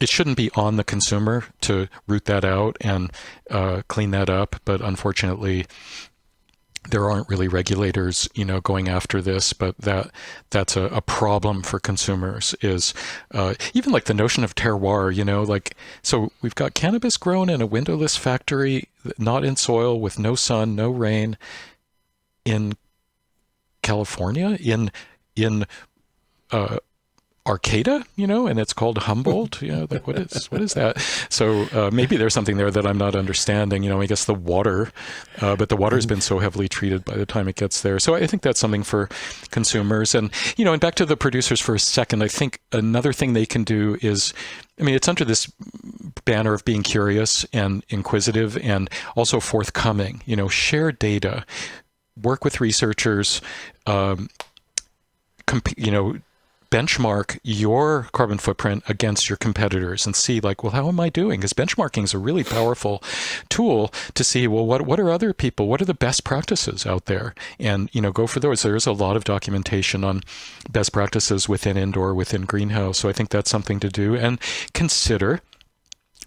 S2: it shouldn't be on the consumer to root that out and clean that up. But unfortunately, there aren't really regulators, going after this. But that's a problem for consumers, is even like the notion of terroir, so we've got cannabis grown in a windowless factory, not in soil, with no sun, no rain, in California, in Arcata, and it's called Humboldt. Like what is that? So maybe there's something there that I'm not understanding. I guess the water, but the water has been so heavily treated by the time it gets there. So I think that's something for consumers. And and back to the producers for a second. I think another thing they can do is, it's under this banner of being curious and inquisitive, and also forthcoming. Share data, work with researchers. Benchmark your carbon footprint against your competitors and see, like, well, how am I doing? Because benchmarking is a really powerful tool to see, well, what are other people? What are the best practices out there? And, go for those. There's a lot of documentation on best practices within indoor, within greenhouse. So I think that's something to do. And consider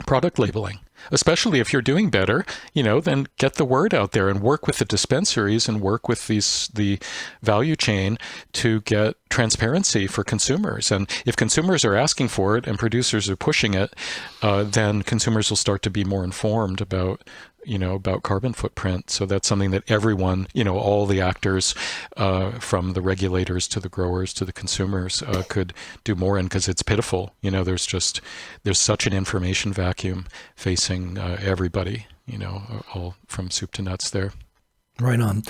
S2: product labeling. Especially if you're doing better, then get the word out there and work with the dispensaries and work with the value chain to get transparency for consumers. And if consumers are asking for it and producers are pushing it, then consumers will start to be more informed about carbon footprint. So that's something that everyone, all the actors, from the regulators to the growers to the consumers, could do more in, because it's pitiful. There's such an information vacuum facing everybody, all from soup to nuts there.
S1: Right on.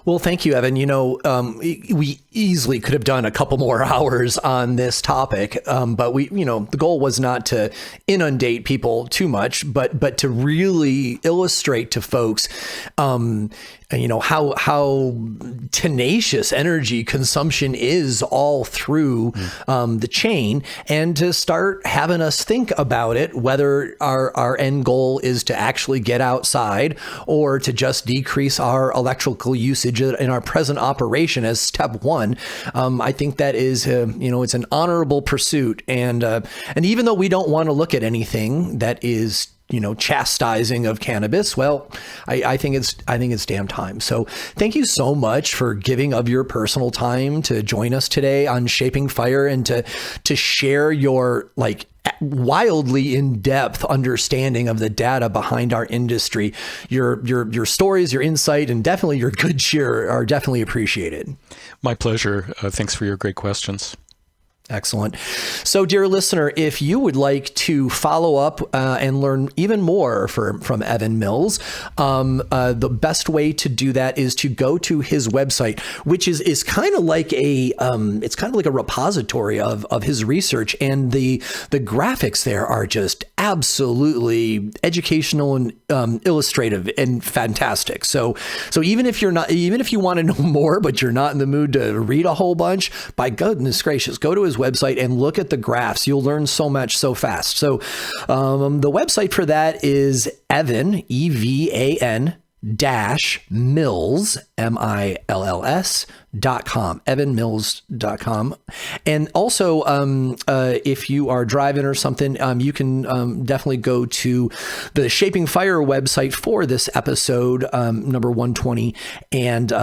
S1: Well, thank you, Evan. We easily could have done a couple more hours on this topic, but the goal was not to inundate people too much, but to really illustrate to folks how tenacious energy consumption is all through the chain, and to start having us think about it, whether our end goal is to actually get outside or to just decrease our electrical usage in our present operation as step one. I think that is, it's an honorable pursuit. And even though we don't want to look at anything that is chastising of cannabis, well, I think it's damn time. So thank you so much for giving of your personal time to join us today on Shaping Fire, and to share your wildly in-depth understanding of the data behind our industry. Your stories, your insight, and definitely your good cheer are definitely appreciated. My pleasure. Thanks for your great questions. Excellent. So, dear listener, if you would like to follow up and learn even more from Evan Mills, the best way to do that is to go to his website, which is kind of like a repository of his research, and the graphics there are just absolutely educational and illustrative and fantastic. So even if you want to know more, but you're not in the mood to read a whole bunch, by goodness gracious, go to his website and look at the graphs. You'll learn so much so fast. So the website for that is Evan, EVAN -Mills, MILLS.com, evanmills.com. And also, if you are driving or something, you can definitely go to the Shaping Fire website for this episode, number 120, and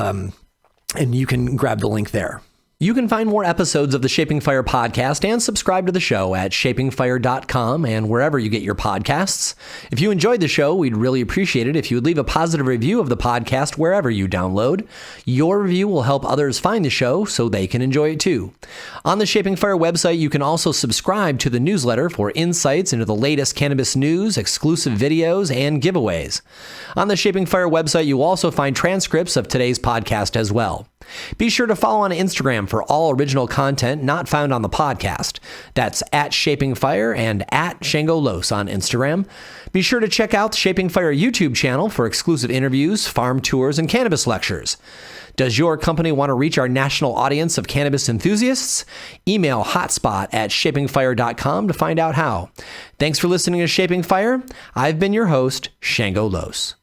S1: you can grab the link there. You can find more episodes of the Shaping Fire podcast and subscribe to the show at shapingfire.com and wherever you get your podcasts. If you enjoyed the show, we'd really appreciate it if you would leave a positive review of the podcast wherever you download. Your review will help others find the show so they can enjoy it too. On the Shaping Fire website, you can also subscribe to the newsletter for insights into the latest cannabis news, exclusive videos, and giveaways. On the Shaping Fire website, you will also find transcripts of today's podcast as well. Be sure to follow on Instagram for all original content not found on the podcast. That's at Shaping Fire and at Shango Los on Instagram. Be sure to check out the Shaping Fire YouTube channel for exclusive interviews, farm tours, and cannabis lectures. Does your company want to reach our national audience of cannabis enthusiasts? Email hotspot@shapingfire.com to find out how. Thanks for listening to Shaping Fire. I've been your host, Shango Los.